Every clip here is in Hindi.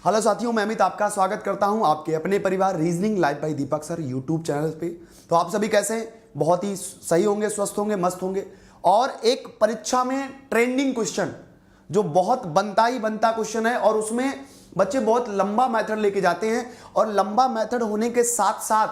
हेलो साथियों, मैं अमित आपका स्वागत करता हूं आपके अपने परिवार रीजनिंग लाइव बाय दीपक सर यूट्यूब चैनल पे। तो आप सभी कैसे हैं? बहुत ही सही होंगे, स्वस्थ होंगे, मस्त होंगे। और एक परीक्षा में ट्रेंडिंग क्वेश्चन जो बहुत बनता ही बनता क्वेश्चन है, और उसमें बच्चे बहुत लंबा मेथड लेके जाते हैं, और लंबा मेथड होने के साथ साथ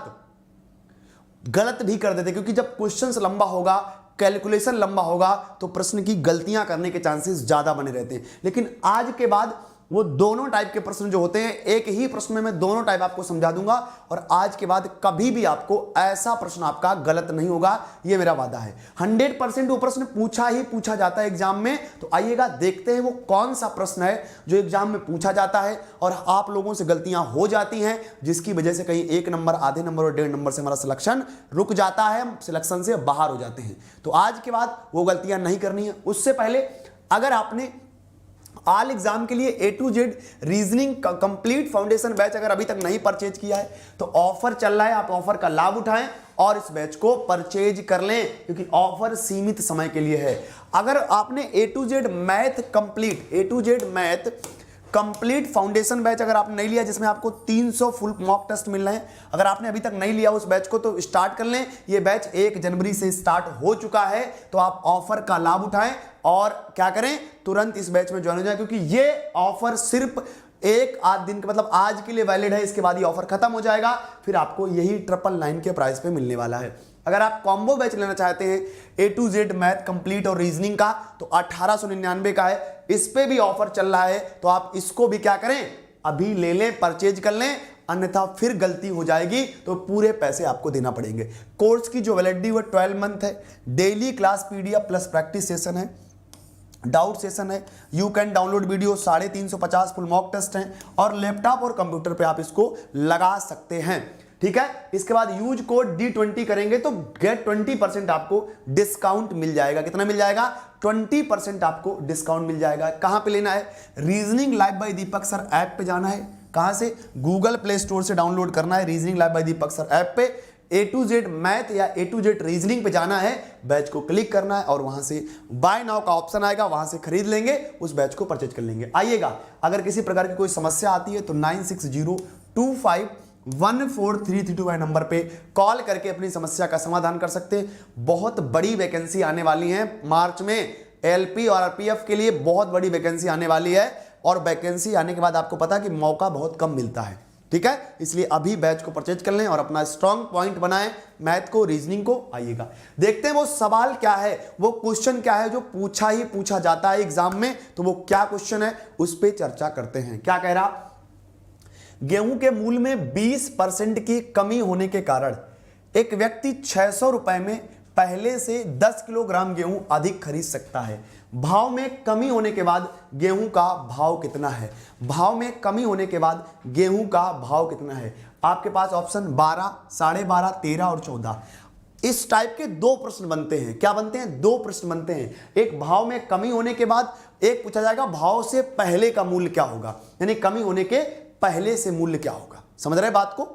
गलत भी कर देते हैं, क्योंकि जब क्वेश्चन लंबा होगा, कैलकुलेशन लंबा होगा, तो प्रश्न की गलतियां करने के चांसेस ज्यादा बने रहते हैं। लेकिन आज के बाद वो दोनों टाइप के प्रश्न जो होते हैं, एक ही प्रश्न में मैं दोनों टाइप आपको समझा दूंगा, और आज के बाद कभी भी आपको ऐसा प्रश्न आपका गलत नहीं होगा, ये मेरा वादा है। 100% वो प्रश्न पूछा ही पूछा जाता है एग्जाम में। तो आइएगा देखते हैं वो कौन सा प्रश्न है जो एग्जाम में पूछा जाता है और आप लोगों से गलतियां हो जाती हैं, जिसकी वजह से कहीं 1 नंबर, आधे नंबर और 1.5 नंबर से हमारा सिलेक्शन रुक जाता है, हम सिलेक्शन से बाहर हो जाते हैं। तो आज के बाद वो गलतियां नहीं करनी है। उससे पहले अगर आपने ऑल एग्जाम के लिए A to Z reasoning complete foundation batch अगर अभी तक नहीं परचेज किया है, तो ऑफर चल रहा है, आप ऑफर का लाभ उठाएं और इस बैच को परचेज कर लें, क्योंकि ऑफर सीमित समय के लिए है। अगर आपने A to Z math complete foundation batch अगर आपने नहीं लिया, जिसमें आपको 300 फुल मॉक टेस्ट मिल रहे हैं, अगर आपने अभी तक नहीं लिया उस बैच को, तो स्टार्ट कर लें। ये बैच 1 जनवरी से स्टार्ट हो चुका है, तो आप ऑफर का लाभ उठाएं और क्या करें, तुरंत इस बैच में ज्वाइन हो जाए, क्योंकि ये ऑफर सिर्फ एक आध दिन का, मतलब आज के लिए वैलिड है। इसके बाद ये ऑफर खत्म हो जाएगा, फिर आपको यही 999 के प्राइस पे मिलने वाला है। अगर आप कॉम्बो बैच लेना चाहते हैं A to Z math complete और रीजनिंग का, तो 1899 का है। इस पे भी ऑफर चल रहा है, तो आप इसको भी क्या करें, अभी ले लें, परचेज कर लें, अन्यथा फिर गलती हो जाएगी तो पूरे पैसे आपको देना पड़ेंगे। कोर्स की जो वैलिडिटी वो 12 मंथ है। Daily class PDF plus practice session है, डाउट सेशन है, you can download video, 350 full mock test हैं, और लैपटॉप और कंप्यूटर पे आप इसको लगा सकते हैं। ठीक है, इसके बाद यूज कोड D20 करेंगे तो गेट 20% आपको डिस्काउंट मिल जाएगा। कितना मिल जाएगा? 20% आपको डिस्काउंट मिल जाएगा। कहां पे लेना है? रीजनिंग लाइव बाय दीपक सर ऐप पे जाना है। कहां से? गूगल प्ले स्टोर से डाउनलोड करना है रीजनिंग लाइव बाय दीपक सर ऐप पे। A to Z मैथ या A to Z रीजनिंग पे जाना है, बैच को क्लिक करना है और वहां से बाय नाउ का ऑप्शन आएगा, वहां से खरीद लेंगे, उस बैच को परचेज कर लेंगे। आइएगा, अगर किसी प्रकार की कोई समस्या आती है तो 9602514332 नंबर पे कॉल करके अपनी समस्या का समाधान कर सकते हैं। बहुत बड़ी वैकेंसी आने वाली है मार्च में, LP और RPF के लिए बहुत बड़ी वैकेंसी आने वाली है, और वैकेंसी आने के बाद आपको पता है कि मौका बहुत कम मिलता है। ठीक है, इसलिए अभी बैच को परचेज कर लें और अपना स्ट्रॉन्ग पॉइंट बनाएं, मैथ को, रीजनिंग को। आइएगा देखते हैं वो सवाल क्या है, वो क्वेश्चन क्या है जो पूछा ही पूछा जाता है एग्जाम में। तो वो क्या क्वेश्चन है उस पर चर्चा करते हैं। क्या कह रहा? गेहूं के मूल्य में 20% की कमी होने के कारण एक व्यक्ति 600 रुपए में पहले से 10 किलोग्राम गेहूं अधिक खरीद सकता है। भाव में कमी होने के बाद गेहूं का भाव कितना है? भाव में कमी होने के बाद गेहूं का भाव कितना है? आपके पास ऑप्शन 12, 12.5, 13 और 14। इस टाइप के 2 प्रश्न बनते हैं। क्या बनते हैं? 2 प्रश्न बनते हैं। एक भाव में कमी होने के बाद, एक पूछा जाएगा भाव से पहले का मूल्य क्या होगा, यानी कमी होने के पहले से मूल्य क्या होगा। समझ रहे बात को,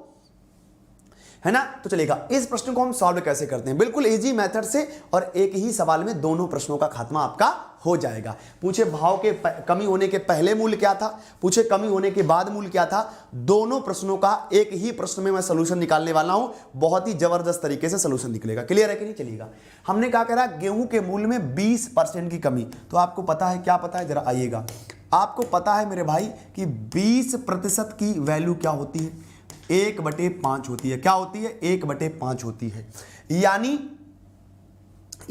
है ना? तो चलेगा, इस प्रश्न को हम सॉल्व कैसे करते हैं? बिल्कुल इजी मेथड से, और एक ही सवाल में दोनों प्रश्नों का खात्मा आपका हो जाएगा। पूछे भाव के कमी होने के पहले मूल्य क्या था, पूछे कमी होने के बाद मूल्य क्या था, दोनों प्रश्नों का एक ही प्रश्न में मैं सलूशन निकालने वाला हूं। बहुत ही जबरदस्त तरीके से सलूशन निकलेगा। क्लियर है कि नहीं? चलिएगा, हमने क्या करा, गेहूं के मूल्य में 20% की कमी। तो आपको पता है, क्या पता है, जरा आइएगा। आपको पता है मेरे भाई कि 20% की वैल्यू क्या होती है? 1/5 होती है। क्या होती है? 1/5 होती है। यानी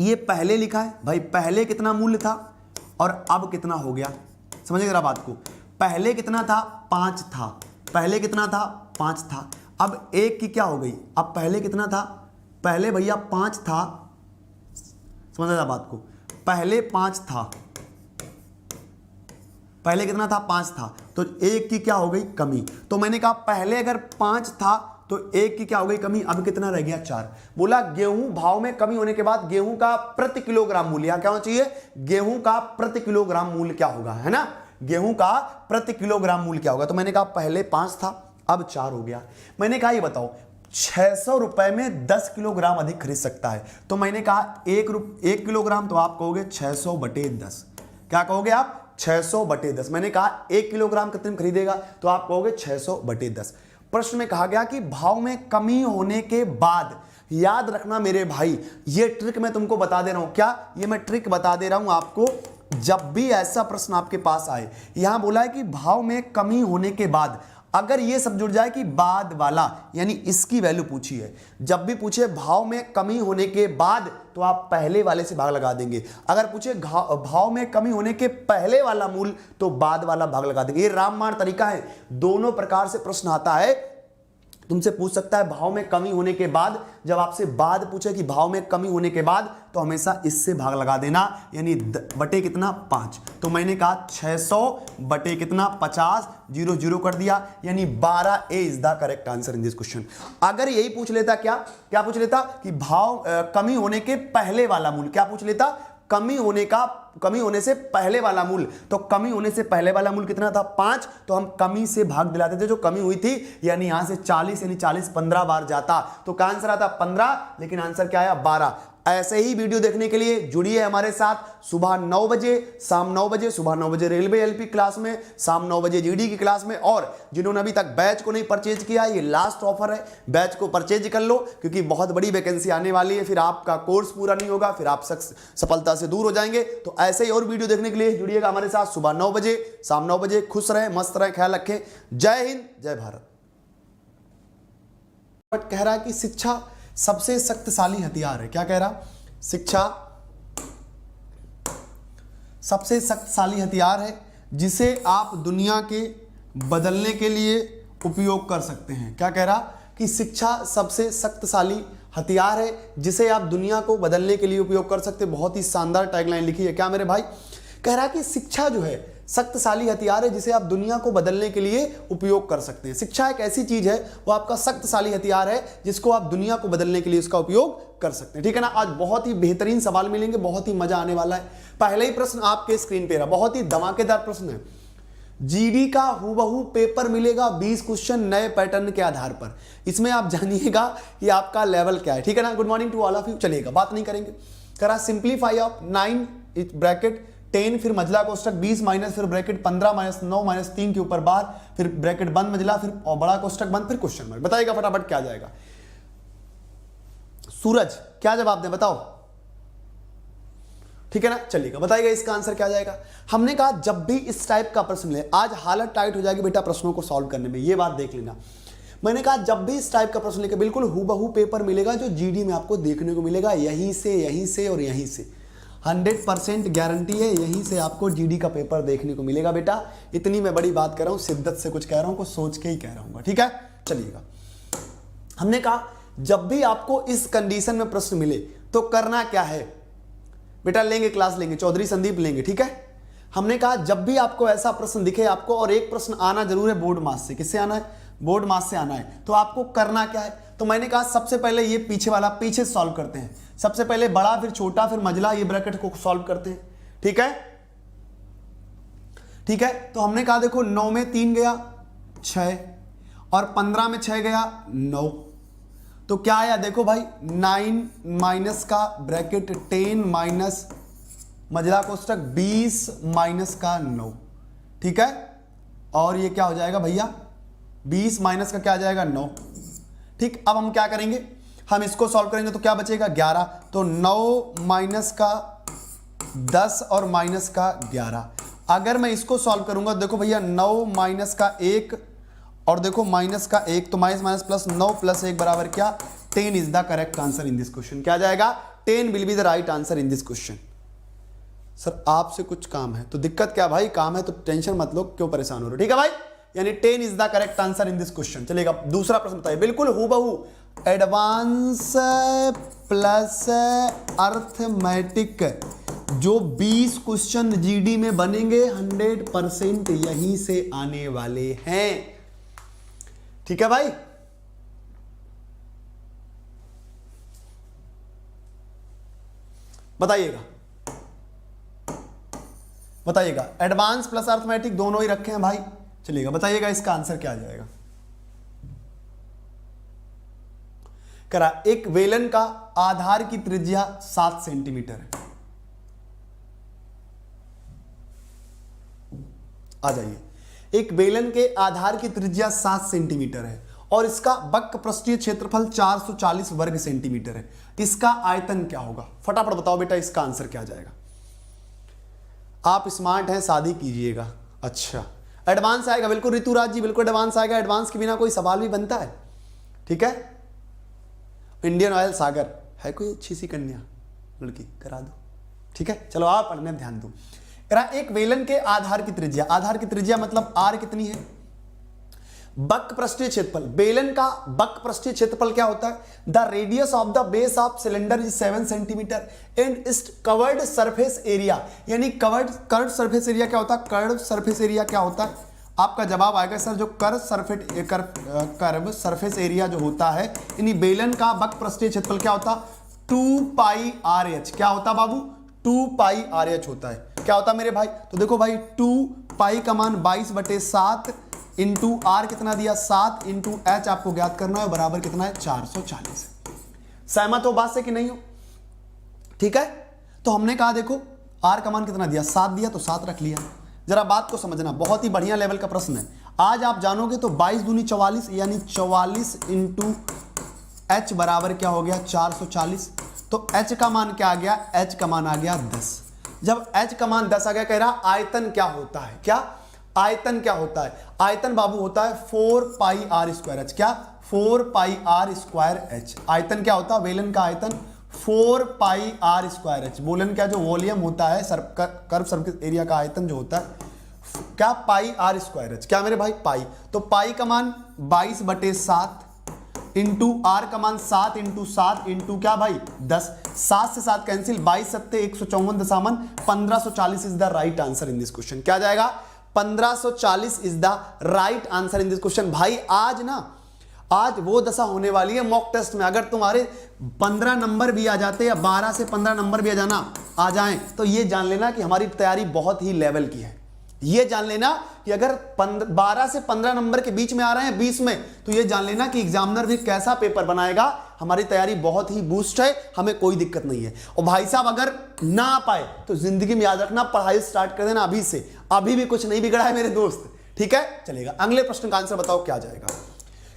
ये पहले लिखा है भाई, पहले कितना मूल्य था और अब कितना हो गया। समझिए जरा बात को, पहले कितना था? 5 था। पहले कितना था? 5 था। अब 1 की क्या हो गई? अब पहले कितना था? पहले भैया 5 था। समझ जरा बात को, पहले 5 था, पहले कितना था? 5 था। तो 1 की क्या हो गई? कमी। तो मैंने कहा पहले अगर 5 था तो 1 की क्या हो गई? कमी। अब कितना रह गया? 4। बोला गेहूं भाव में कमी होने के बाद गेहूं का प्रति किलोग्राम मूल्य क्या होना चाहिए? गेहूं का प्रति किलोग्राम मूल्य क्या होगा, है ना? गेहूं का प्रति किलोग्राम मूल्य क्या होगा? तो मैंने कहा पहले 5 था, अब 4 हो गया। मैंने कहा ये बताओ, 600 रुपए में 10 किलोग्राम अधिक खरीद सकता है। तो मैंने कहा 1 किलोग्राम, तो आप कहोगे 600/10। क्या कहोगे आप? 600/10। मैंने कहा 1 किलोग्राम कितने में खरीदेगा, तो आप कहोगे 600/10। प्रश्न में कहा गया कि भाव में कमी होने के बाद, याद रखना मेरे भाई, ये ट्रिक मैं तुमको बता दे रहा हूं। क्या ये मैं ट्रिक बता दे रहा हूं आपको, जब भी ऐसा प्रश्न आपके पास आए, यहां बोला है कि भाव में कमी होने के बाद, अगर ये सब जुड़ जाए कि बाद वाला, यानी इसकी वैल्यू पूछी है, जब भी पूछे भाव में कमी होने के बाद, तो आप पहले वाले से भाग लगा देंगे। अगर पूछे भाव में कमी होने के पहले वाला मूल, तो बाद वाला भाग लगा देंगे। ये रामबाण तरीका है, दोनों प्रकार से प्रश्न आता है। तुमसे पूछ सकता है भाव में कमी होने के बाद, जब आपसे बाद पूछे कि भाव में कमी होने के बाद, तो हमेशा इससे भाग लगा देना, यानी बटे कितना 5। तो मैंने कहा 600 बटे कितना 50, 0 0 कर दिया, यानी 12A is the correct answer in this question. अगर यही पूछ लेता, क्या पूछ लेता कि भाव कमी होने के पहले वाला मूल, क्या पूछ लेता, कमी होने से पहले वाला मूल, तो कमी होने से पहले वाला मूल कितना था 5, तो हम कमी से भाग दिलाते थे जो कमी हुई थी, यानी यहां से 40, यानी 40 15 बार जाता, तो क्या आंसर आता 15, लेकिन आंसर क्या आया 12। ऐसे ही वीडियो देखने के लिए जुड़िए हमारे साथ, सुबह 9 बजे, शाम 9 बजे, सुबह 9 बजे रेलवे एलपी क्लास में, शाम 9 बजे जीडी की क्लास में। और जिन्होंने अभी तक बैच को नहीं परचेज किया, ये लास्ट ऑफर है, बैच को परचेज कर लो, क्योंकि बहुत बड़ी वैकेंसी आने वाली है, फिर आपका कोर्स पूरा नहीं होगा, फिर आप सफलता से दूर हो जाएंगे। तो ऐसे ही और वीडियो देखने के लिए जुड़िएगा हमारे साथ, सुबह 9 बजे, शाम 9 बजे। खुश रहें, मस्त रहें, ख्याल रखें। जय हिंद, जय भारत। कह रहा है कि शिक्षा सबसे शक्तिशाली हथियार है। क्या कह रहा, शिक्षा सबसे शक्तिशाली हथियार है जिसे आप दुनिया के बदलने के लिए उपयोग कर सकते हैं। क्या कह रहा कि शिक्षा सबसे शक्तिशाली हथियार है जिसे आप दुनिया को बदलने के लिए उपयोग कर सकते हैं। बहुत ही शानदार टैगलाइन लिखी है। क्या मेरे भाई, कह रहा कि शिक्षा जो है शक्तिशाली हथियार है जिसे आप दुनिया को बदलने के लिए उपयोग कर सकते हैं। शिक्षा एक ऐसी चीज है, वो आपका शक्तिशाली हथियार है जिसको आप दुनिया को बदलने के लिए उसका उपयोग कर सकते हैं। ठीक है ना। आज बहुत ही बेहतरीन सवाल मिलेंगे, बहुत ही मजा आने वाला है। पहले ही प्रश्न आपके स्क्रीन पे रहा, बहुत ही धमाकेदार प्रश्न है। जीडी का हूबहू पेपर मिलेगा 20 क्वेश्चन नए पैटर्न के आधार पर। इसमें आप जानिएगा कि आपका लेवल क्या है। ठीक है ना। Good morning to all of you. चलिएगा, बात नहीं करेंगे। करा सिंप्लीफाई ऑफ 9 ब्रैकेट 10 फिर मजला कोष्टक 20 माइनस फिर ब्रैकेट 15 माइनस 9 माइनस 3 के ऊपर बार फिर ब्रैकेट बंद मजला फिर बड़ा कोष्टक बंद फिर क्वेश्चन मार्क। बताइएगा फटाफट क्या जाएगा। सूरज क्या जवाब दें बताओ। ठीक है ना। चलिएगा, बताइएगा इसका आंसर क्या जाएगा। हमने कहा जब भी इस टाइप का प्रश्न ले, आज हालत टाइट हो जाएगी बेटा प्रश्नों को सॉल्व करने में, ये बात देख लेना। मैंने कहा जब भी इस टाइप का प्रश्न लेकर बिल्कुल हूबहू पेपर मिलेगा जो जीडी में आपको देखने को मिलेगा, यहीं से और यहीं से 100% गारंटी है, यहीं से आपको जीडी का पेपर देखने को मिलेगा बेटा। इतनी मैं बड़ी बात कर रहा हूं, शिद्दत से कुछ कह रहा हूं, कुछ सोच के ही कह रहा हूं। ठीक है। चलिएगा, हमने कहा जब भी आपको इस कंडीशन में प्रश्न मिले तो करना क्या है बेटा। लेंगे क्लास लेंगे, चौधरी संदीप लेंगे। ठीक है। हमने कहा जब भी आपको ऐसा प्रश्न दिखे आपको, और एक प्रश्न आना जरूर है बोर्ड मास से। किससे आना है? बोर्ड मास से आना है। तो आपको करना क्या है? तो मैंने कहा सबसे पहले ये पीछे वाला पीछे सॉल्व करते हैं। सबसे पहले बड़ा फिर छोटा फिर मजला, ये ब्रैकेट को सॉल्व करते हैं। ठीक है। ठीक है। तो हमने कहा देखो 9 में 3 गया 6 और 15 में 6 गया 9, तो क्या आया देखो भाई 9 माइनस का ब्रैकेट 10 माइनस मजला कोष्टक 20 माइनस का 9। ठीक है। और ये क्या हो जाएगा भैया 20 माइनस का क्या आ जाएगा 9। ठीक। अब हम क्या करेंगे, हम इसको सॉल्व करेंगे तो क्या बचेगा 11। तो 9 माइनस का 10 और माइनस का 11। अगर मैं इसको सॉल्व करूंगा देखो भैया 9 माइनस का 1 और देखो माइनस का 1, तो माइनस माइनस प्लस 9 प्लस 1 बराबर क्या 10 is the correct answer in this question. क्या जाएगा 10 will be the right answer in this question. Sir आपसे कुछ काम है तो दिक्कत क्या भाई, काम है तो टेंशन मत लो, क्यों परेशान हो रहे हो। ठीक है भाई, यानी 10 is the correct answer in this question. चलेगा, दूसरा प्रश्न बताइए। बिल्कुल हूबहू एडवांस प्लस अर्थमेटिक जो 20 क्वेश्चन जीडी में बनेंगे 100% यहीं से आने वाले हैं। ठीक है भाई। बताइएगा एडवांस प्लस अर्थमेटिक दोनों ही रखे हैं भाई। चलिएगा, बताइएगा इसका आंसर क्या आ जाएगा। करा एक वेलन का आधार की त्रिज्या 7 सेंटीमीटर है। आ जाइए, एक बेलन के आधार की त्रिज्या 7 सेंटीमीटर है और इसका वक्र पृष्ठीय क्षेत्रफल 440 वर्ग सेंटीमीटर है, इसका आयतन क्या होगा? फटाफट बताओ बेटा, इसका आंसर क्या जाएगा? आप स्मार्ट हैं, शादी कीजिएगा। अच्छा, एडवांस आएगा, बिल्कुल ऋतुराज जी, बिल्कुल एडवांस आएगा। एडवांस के बिना कोई सवाल भी बनता है? ठीक है, इंडियन ऑयल सागर है कोई अच्छी सी कन्या लड़की, करा दो। ठीक है, चलो आप पढ़ने में ध्यान दो। एक बेलन के आधार की त्रिज्या, आधार की त्रिज्या मतलब आर कितनी है? वक्र पृष्ठीय क्षेत्रफल, बेलन का वक्र पृष्ठीय क्षेत्रफल क्या होता है? The radius of the base of cylinder is 7 centimetre and इस कवर्ड सरफेस एरिया, यानी कर्व सरफेस एरिया क्या होता है? कर्व सरफेस एरिया क्या होता है? आपका जवाब आएगा सर, जो कर्व सरफेस एरिया जो होता है, यानी बेलन का वक्र पृष्ठीय क्षेत्रफल क्या होता? 2 पाई आर एच। क्या होता बाबू? 2 पाई आर एच होता है। क्या होता मेरे भाई? तो देखो भाई, 2 पाई का मान 22/7 इंटू आर कितना दिया? 7 इंटू एच आपको ज्ञात करना है, बराबर कितना है? 440। सहमत हो बात से कि नहीं हो? ठीक है, तो हमने कहा देखो आर का मान कितना दिया? 7 दिया, तो 7 रख लिया। जरा बात को समझना, बहुत ही बढ़िया लेवल का प्रश्न है। आज आप जानोगे तो 22 दूनी 44, यानी 44 इंटू एच बराबर क्या हो गया? 440। तो एच का मान क्या आ गया? एच का मान आ गया 10। जब एच का मान 10 आ गया, कह रहा आयतन क्या होता है? क्या आयतन क्या होता है? आयतन बाबू होता है 4 पाई आर स्क्वायर एच। क्या? 4 पाई आर स्क्वायर एच। आयतन क्या होता है? बेलन का आयतन 4 पाई आर स्क्वायर एच। बेलन का जो वॉल्यूम होता है, कर्व सरफेस एरिया का आयतन जो होता है क्या? पाई आर स्क्वायर एच। क्या मेरे भाई? पाई। तो पाई का मान 22/7 इंटू आर का मान 7 इंटू 7 इंटू क्या भाई? 10। 7 से 7 कैंसिल, 22 सत्ते 154 1540 is the right answer in this question. क्या जाएगा? 1540 is the right answer in this question. भाई आज ना, आज वो दशा होने वाली है मॉक टेस्ट में, अगर तुम्हारे 15 नंबर भी आ जाते या 12 से 15 नंबर भी आ जाएं, तो ये जान लेना कि हमारी तैयारी बहुत ही लेवल की है। ये जान लेना कि अगर 12 से 15 नंबर के बीच में आ रहे हैं 20 में, तो ये जान लेना कि एग्जामिनर भी कैसा पेपर बनाएगा। हमारी तैयारी बहुत ही बूस्ट है, हमें कोई दिक्कत नहीं है। और भाई साहब अगर ना आ पाए तो जिंदगी में याद रखना, पढ़ाई स्टार्ट कर देना अभी से, अभी भी कुछ नहीं बिगड़ा है मेरे दोस्त। ठीक है, चलेगा। अगले प्रश्न का आंसर बताओ क्या जाएगा,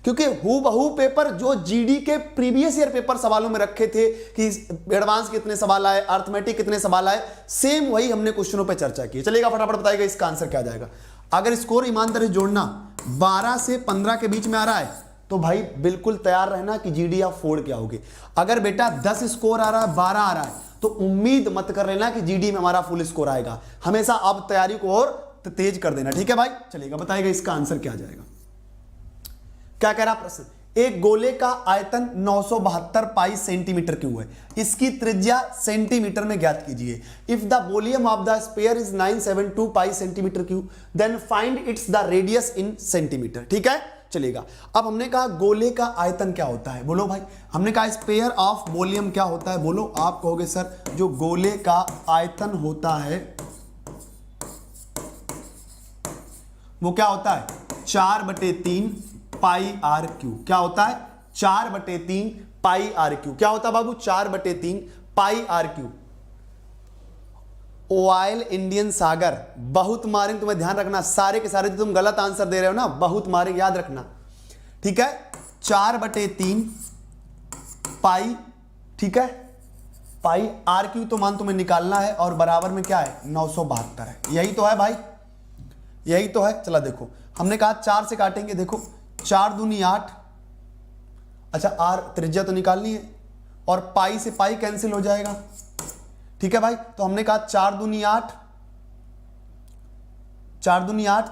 क्योंकि हूबहू पेपर जो जीडी के प्रीवियस ईयर पेपर सवालों में रखे थे कि एडवांस कितने सवाल आए, अर्थमेटिक कितने सवाल आए, सेम वही हमने क्वेश्चनों पे चर्चा की। चलेगा, फटाफट बताइएगा इसका आंसर क्या जाएगा। अगर स्कोर ईमानदारी जोड़ना 12 से 15 के बीच में आ रहा है तो भाई बिल्कुल तैयार रहना कि जीडी आप फोड़ के आओगे। अगर बेटा 10 स्कोर आ रहा है, 12 आ रहा है, तो उम्मीद मत कर लेना कि जीडी में हमारा फुल स्कोर आएगा। हमेशा अब तैयारी को और तेज कर देना। ठीक है भाई, चलेगा, बताइएगा इसका आंसर क्या जाएगा। क्या कह रहा प्रश्न? एक गोले का आयतन 972 पाई सेंटीमीटर क्यूब है, इसकी त्रिज्या सेंटीमीटर में ज्ञात कीजिए। If the volume of the sphere is 972 pi centimetre cube, then find its the radius in centimetre. ठीक है, चलेगा। अब हमने कहा गोले का आयतन क्या होता है, बोलो भाई। हमने कहा स्फीयर ऑफ वॉल्यूम क्या होता है, बोलो। आप कहोगे सर जो गोले का आयतन होता है वो क्या होता है? 4/3 पाई आर क्यू। क्या होता है? 4/3 पाई आर क्यू। क्या होता है बाबू? 4/3 पाई आर क्यू। ऑयल इंडियन सागर बहुत मारेंगे, तुम्हें ध्यान रखना। सारे के सारे तुम गलत आंसर दे रहे हो ना, बहुत मारेंगे, याद रखना। ठीक है, 4/3 पाई, ठीक है, पाई आर क्यू तो मान तुम्हें निकालना है, और बराबर में क्या है? 972 है। यही तो है भाई, यही तो है। चला देखो, हमने कहा 4 से काटेंगे, देखो 4 दूनी 8। अच्छा, आर त्रिज्या तो निकालनी है, और पाई से पाई कैंसिल हो जाएगा। ठीक है भाई, तो हमने कहा 4 दूनी 8, 4 दूनी 8,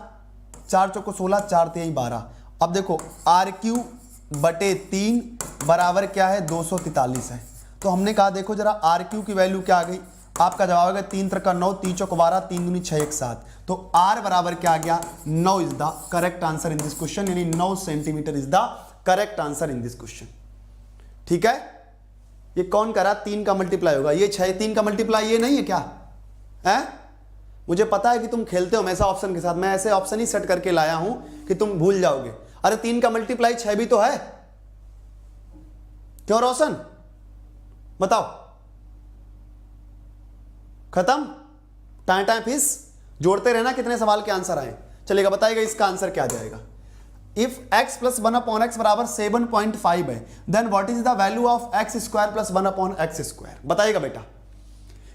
4 चौको 16, 4 3 12। अब देखो RQ/3 बराबर क्या है? 243 है। तो हमने कहा देखो जरा RQ की वैल्यू क्या आ गई, आपका जवाब आएगा 3 3 9, 3 चौक 12, 3 दूनी 6 1 7। तो R बराबर क्या आ गया? 9 is the correct answer in this question, यानी 9 centimetre is the correct answer in this question. ठीक है, ये कौन करा? 3 का मल्टीप्लाई होगा, ये 6, 3 का मल्टीप्लाई ये नहीं है क्या है? मुझे पता है कि तुम खेलते हो हमेशा ऑप्शन के साथ, मैं ऐसे ऑप्शन ही सेट करके लाया हूं कि तुम भूल जाओगे। अरे 3 का मल्टीप्लाई 6 भी तो है, क्यों रोशन? बताओ, खत्म? टाइम टाइम फीस जोड़ते रहना, कितने सवाल के आंसर आए। चलेगा, बताइएगा इसका आंसर क्या जाएगा। इफ x प्लस 1/x बराबर 7.5 है, then what is the value of x square plus 1/x square, बताइएगा बेटा।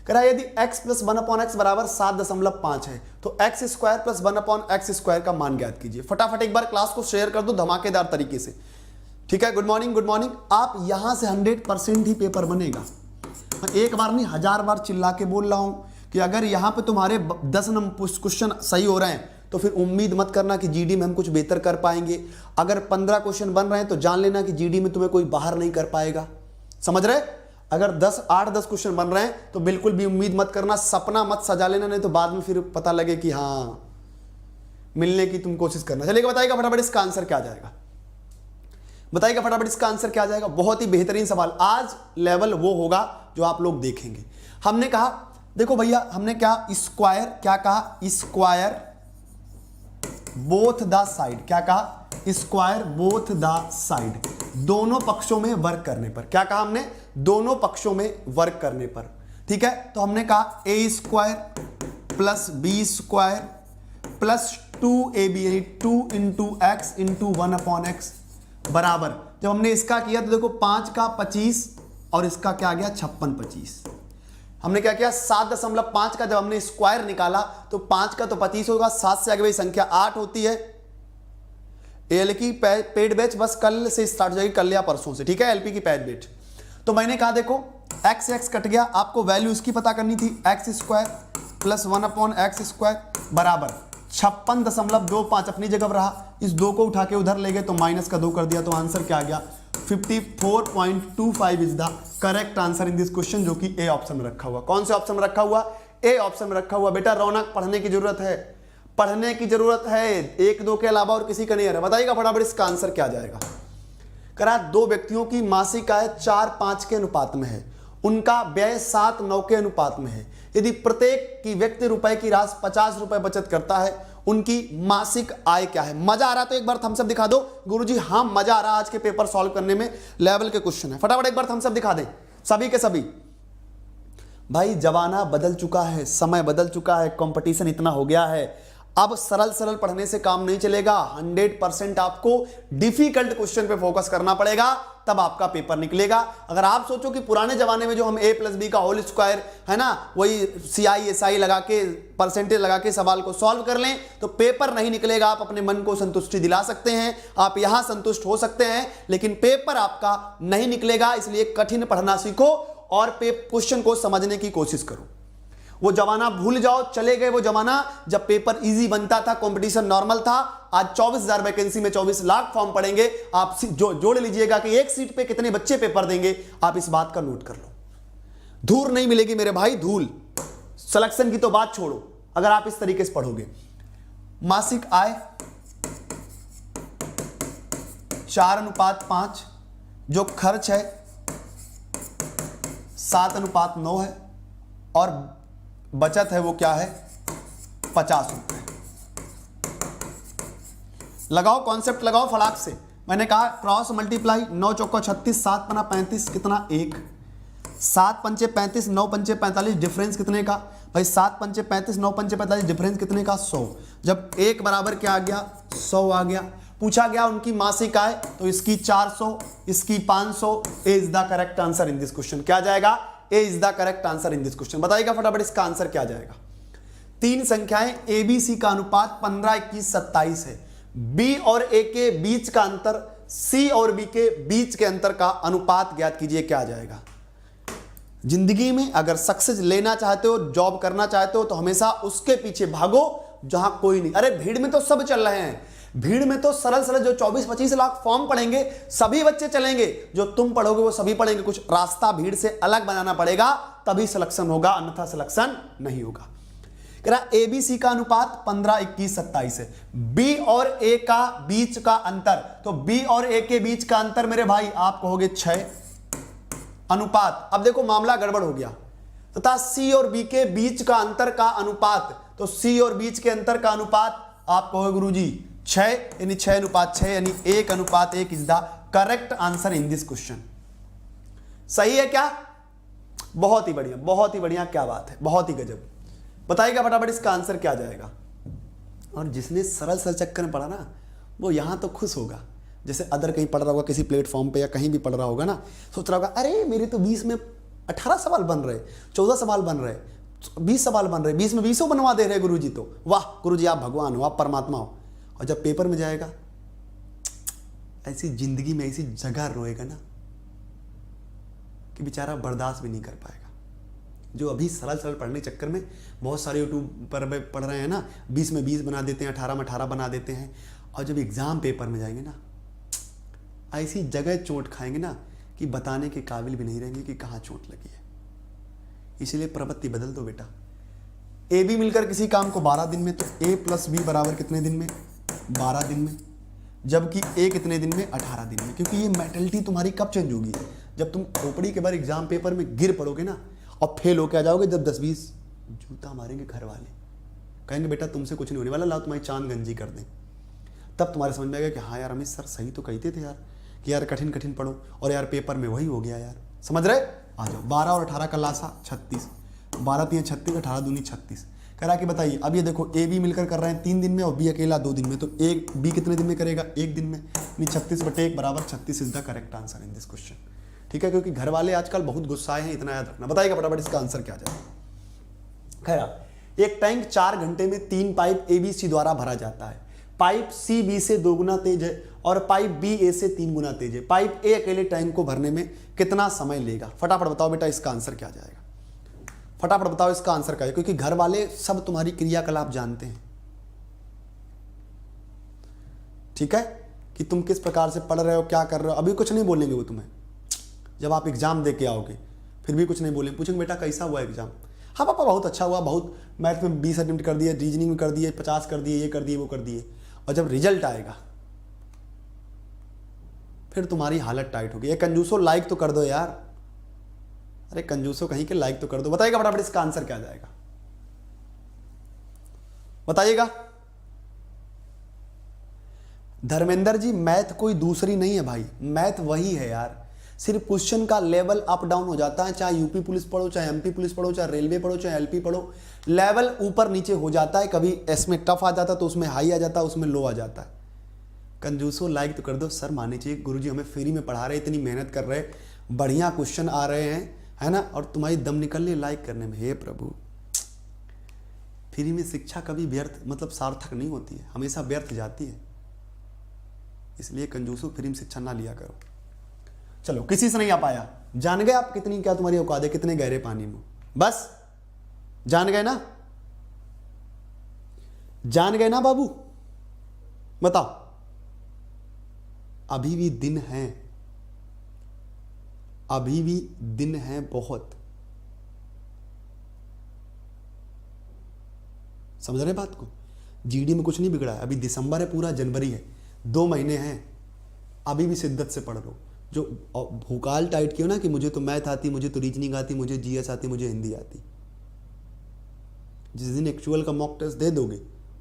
कह रहा है यदि x प्लस 1/x बराबर 7.5 है तो x square plus 1/x square का मान ज्ञात कीजिए। फटाफट एक बार क्लास को शेयर कर दो धमाकेदार तरीके से, ठीक है। Good morning, good morning. आप यहां से 100% ही पेपर बनेगा। मैं एक बार नहीं 1000 बार चिल्ला के बोल रहा हूं कि अगर यहां पे तुम्हारे 10 नंबर क्वेश्चन सही हो रहे हैं तो फिर उम्मीद मत करना कि जीडी में हम कुछ बेहतर कर पाएंगे। अगर 15 क्वेश्चन बन रहे हैं तो जान लेना कि जीडी में तुम्हें कोई बाहर नहीं कर पाएगा, समझ रहे। अगर 8-10 क्वेश्चन बन रहे हैं तो बिल्कुल भी उम्मीद मत करना, सपना मत सजा लेना, नहीं तो बाद में फिर पता लगे कि हाँ मिलने की तुम कोशिश करना। चलिए बताइएगा फटाफट इसका आंसर क्या जाएगा, बताइएगा फटाफट इसका आंसर क्या जाएगा। बहुत ही बेहतरीन सवाल, आज लेवल वो होगा जो आप लोग देखेंगे। हमने कहा देखो भैया, हमने क्या स्क्वायर, क्या कहा स्क्वायर बोथ द साइड, क्या कहा स्क्वायर बोथ द साइड, दोनों पक्षों में वर्क करने पर। क्या कहा हमने, दोनों पक्षों में वर्क करने पर, ठीक है। तो हमने कहा a square plus b square plus 2ab यानी 2 इंटू एक्स इंटू 1/x बराबर, जब हमने इसका किया तो देखो 5 का 25 और इसका क्या गया 56-25। हमने क्या किया 7.5 का जब हमने स्क्वायर निकाला तो 5 का तो 25 होगा, 7 से आगे भाई संख्या 8 होती है। एल की पेड बैच बस कल से स्टार्ट हो जाएगी, कल या परसों से, ठीक है, एलपी की पेड बैच। तो मैंने कहा देखो x कट गया, आपको वैल्यू इसकी पता करनी थी, x square plus 1/x square बराबर 56.25 अपनी जगह पर रहा, इस 2 को उठा के उधर ले गए तो माइनस का 2 कर दिया, तो आंसर क्या आ गया 54.25 is the correct answer in this question, जो कि ए ऑप्शन में रखा हुआ। कौन से ऑप्शन में रखा हुआ, ए ऑप्शन में रखा हुआ। बेटा रौनक पढ़ने की जरूरत है, पढ़ने की जरूरत है, 1-2 के अलावा और किसी का नहीं है। बताइएगा फटाफट इसका आंसर क्या जाएगा। करा 2 व्यक्तियों की मासिक आय 4-5 के अनुपात में है, उनका व्यय 7-9 के अनुपात में है। यदि प्रत्येक की व्यक्ति रुपए की राशि 50 रुपए बचत करता है, उनकी मासिक आय क्या है। मजा आ रहा तो एक बार थम्स अप दिखा दो गुरुजी। हाँ मजा आ रहा, आज के पेपर सॉल्व करने में लेवल के क्वेश्चन है। फटाफट एक बार थम्स अप दिखा दें सभी के सभी। भाई जमाना बदल चुका है, समय बदल चुका है, कंपटीशन इतना हो गया है, अब सरल सरल पढ़ने से काम नहीं चलेगा। 100% आपको डिफिकल्ट क्वेश्चन पे फोकस करना पड़ेगा, तब आपका पेपर निकलेगा। अगर आप सोचो कि पुराने जमाने में जो हम a प्लस बी का होल स्क्वायर है ना, वही CI SI लगा के परसेंटेज लगा के सवाल को सॉल्व कर लें तो पेपर नहीं निकलेगा। आप अपने मन को संतुष्टि दिला सकते हैं, आप यहां संतुष्ट हो सकते हैं, लेकिन पेपर आपका नहीं निकलेगा। इसलिए कठिन पढ़ना सीखो और क्वेश्चन को समझने की कोशिश करो। वो जमाना भूल जाओ, चले गए वो जमाना जब पेपर इजी बनता था, कंपटीशन नॉर्मल था। आज 24,000 वैकेंसी में 24 लाख फॉर्म पड़ेंगे। आप जोड़ लीजिएगा कि एक सीट पे कितने बच्चे पेपर देंगे, आप इस बात का नोट कर लो। धूल नहीं मिलेगी मेरे भाई, धूल। सिलेक्शन की तो बात छोड़ो, अगर आप इस तरीके से पढ़ोगे। मासिक आय 4:5, जो खर्च है 7:9 है, और बचत है वो क्या है 50 रुपए। लगाओ कॉन्सेप्ट, लगाओ फटाक से। मैंने कहा क्रॉस मल्टीप्लाई, 9 चौका 36, 7 पना 35, कितना 1, 7 पंचे 35, 9 पंचे 45, डिफरेंस कितने का भाई 7 पंचे 35, 9 पंचे 45, डिफरेंस कितने का 100। जब 1 बराबर क्या आ गया 100 आ गया। पूछा गया उनकी मासिक आय, तो इसकी 400, इसकी 500। A is the correct answer in this question. क्या जाएगा, a is the correct answer in this question. बताइएगा फटाफट इसका आंसर क्या जाएगा। 3 संख्याएं ABC का अनुपात 15, 21, 27 है। B और A के बीच का अंतर C और B के बीच के अंतर का अनुपात ज्ञात कीजिए, क्या जाएगा। जिंदगी में अगर सक्सेस लेना चाहते हो, जॉब करना चाहते हो, तो हमेशा उसके पीछे भागो जहां कोई नहीं। अरे भीड़ में तो सब चल रहे हैं, भीड़ में तो सरल सरल जो 24-25 लाख फॉर्म पढ़ेंगे सभी बच्चे चलेंगे, जो तुम पढ़ोगे वो सभी पढ़ेंगे। कुछ रास्ता भीड़ से अलग बनाना पड़ेगा, तभी सिलेक्शन होगा, अन्यथा सिलेक्शन नहीं होगा। कह रहा ABC का अनुपात 15, 21, 27 है। B और A का बीच का अंतर, तो B और A के बीच का अंतर मेरे भाई आप कहोगे 6 अनुपात। अब देखो मामला गड़बड़ हो गया, तथा C और B के बीच का अंतर का अनुपात, तो C और बीच के अंतर का अनुपात आप कहोगे गुरुजी 6, यानी 6:6, यानी 1:1 is the correct answer in this question. सही है क्या, बहुत ही बढ़िया, बहुत ही बढ़िया, क्या बात है, बहुत ही गजब। बताइएगा फटाफट इसका आंसर क्या जाएगा। और जिसने सरल सरल चक्कर में पढ़ा ना वो यहाँ तो खुश होगा। जैसे अदर कहीं पढ़ रहा होगा किसी प्लेटफॉर्म पे या कहीं भी पढ़ रहा होगा ना, सोच रहा होगा अरे मेरे तो 20 में 18 सवाल बन रहे, 14 सवाल बन रहे, 20 सवाल बन रहे, 20 में 20 बनवा दे रहे गुरुजी, तो वाह गुरुजी आप भगवान हो, आप परमात्मा हो। और जब पेपर में जाएगा ऐसी जिंदगी में ऐसी जगह रोएगा ना कि बेचारा बर्दाश्त भी नहीं कर पाएगा। जो अभी सरल सरल पढ़ने के चक्कर में बहुत सारे यूट्यूब पर पढ़ रहे हैं ना, 20 में 20 बना देते हैं, 18 में 18 बना देते हैं, और जब एग्जाम पेपर में जाएंगे ना ऐसी जगह चोट खाएंगे ना कि बताने के काबिल भी नहीं रहेंगे कि कहाँ चोट लगी है। इसलिए प्रवृत्ति बदल दो बेटा। ए बी मिलकर किसी काम को 12 दिन में, तो ए प्लस बी बराबर कितने दिन में? 12 दिन में। जबकि ए कितने दिन में? 18 दिन में। क्योंकि ये मेंटालिटी तुम्हारी कब चेंज होगी? जब तुम खोपड़ी के बार एग्जाम पेपर में गिर पड़ोगे ना और फेल होके आ जाओगे, जब 10-20 जूता मारेंगे घर वाले, कहेंगे बेटा तुमसे कुछ नहीं होने वाला, लाओ तुम्हारी चांद गंजी कर दें। तब तुम्हारे समझ में आएगा कि हाँ यार अमित सर सही तो कहते थे यार कि यार कठिन कठिन पढ़ो, और यार पेपर में वही हो गया यार। समझ रहे? आ जाओ। 12 और 18 का लासा 36, 12 3 36, 18 दूनी 36। करा के बताइए। अब ये देखो ए बी मिलकर कर रहे हैं 3 दिन में और बी अकेला 2 दिन में, तो ए बी कितने दिन में करेगा? 1 दिन में। 36/1 बराबर 36 is the correct answer in this question. ठीक है, क्योंकि घर वाले आजकल बहुत गुस्साए हैं, इतना याद रखना। बताइएगा फटाफट इसका आंसर क्या जाएगा। खैर, एक टैंक 4 घंटे में 3 पाइप ए बी सी द्वारा भरा जाता है। पाइप सी बी से 2 गुना तेज है और पाइप बी ए से 3 गुना तेज है। पाइप ए अकेले टैंक को भरने में कितना समय लेगा? फटाफट बताओ बेटा इसका आंसर क्या जाएगा। फटाफट बताओ इसका आंसर क्या है, क्योंकि घर वाले सब तुम्हारी क्रियाकलाप जानते हैं। ठीक है, कि तुम किस प्रकार से पढ़ रहे हो, क्या कर रहे हो। अभी कुछ नहीं बोलेंगे वो तुम्हें, जब आप एग्जाम दे के आओगे फिर भी कुछ नहीं बोलेंगे। पूछेंगे बेटा कैसा हुआ एग्जाम? हाँ पापा बहुत अच्छा हुआ, बहुत मैथ में 20 अटेम्प्ट कर दिए, रीजनिंग में कर दिए 50 कर दिए, ये कर दिए वो कर दिए। और जब रिजल्ट आएगा फिर तुम्हारी हालत टाइट होगी। ये कंजूसो लाइक तो कर दो यार, अरे कंजूसो कहीं के लाइक तो कर दो। बताइएगा फटाफट इसका आंसर क्या जाएगा, बताइएगा। धर्मेंद्र जी मैथ कोई दूसरी नहीं है भाई, मैथ वही है यार, सिर्फ क्वेश्चन का लेवल अप डाउन हो जाता है। चाहे यूपी पुलिस पढ़ो, चाहे एमपी पुलिस पढ़ो, चाहे रेलवे पढ़ो, चाहे एलपी पढ़ो, लेवल ऊपर नीचे हो जाता है। कभी इसमें टफ आ जाता है तो उसमें हाई आ जाता है, उसमें लो आ जाता है। कंजूसो लाइक तो कर दो। सर माननी चाहिए गुरुजी हमें फ्री में पढ़ा रहे, इतनी मेहनत कर रहे, बढ़िया क्वेश्चन आ रहे हैं, है ना, और तुम्हारी दम निकल रही लाइक करने में। हे प्रभु, फ्री में शिक्षा कभी व्यर्थ मतलब सार्थक नहीं होती है, हमेशा व्यर्थ जाती है। इसलिए कंजूसो फ्री में शिक्षा ना लिया करो। चलो, किसी से नहीं आ पाया, जान गए आप कितनी क्या तुम्हारी औकात है, कितने गहरे पानी में। बस जान गए ना, जान गए ना बाबू, बताओ। अभी भी दिन है, अभी भी दिन है बहुत। समझ रहे बात को? जीडी में कुछ नहीं बिगड़ा है, अभी दिसंबर है, पूरा जनवरी है, 2 महीने हैं, अभी भी शिद्दत से पढ़ लो। जो भूकाल टाइट किया ना कि मुझे तो मैथ आती, मुझे तो रीजनिंग आती, मुझे जीएस आती, मुझे हिंदी आती, जिस दिन एक्चुअल का मॉक टेस्ट दे दोगे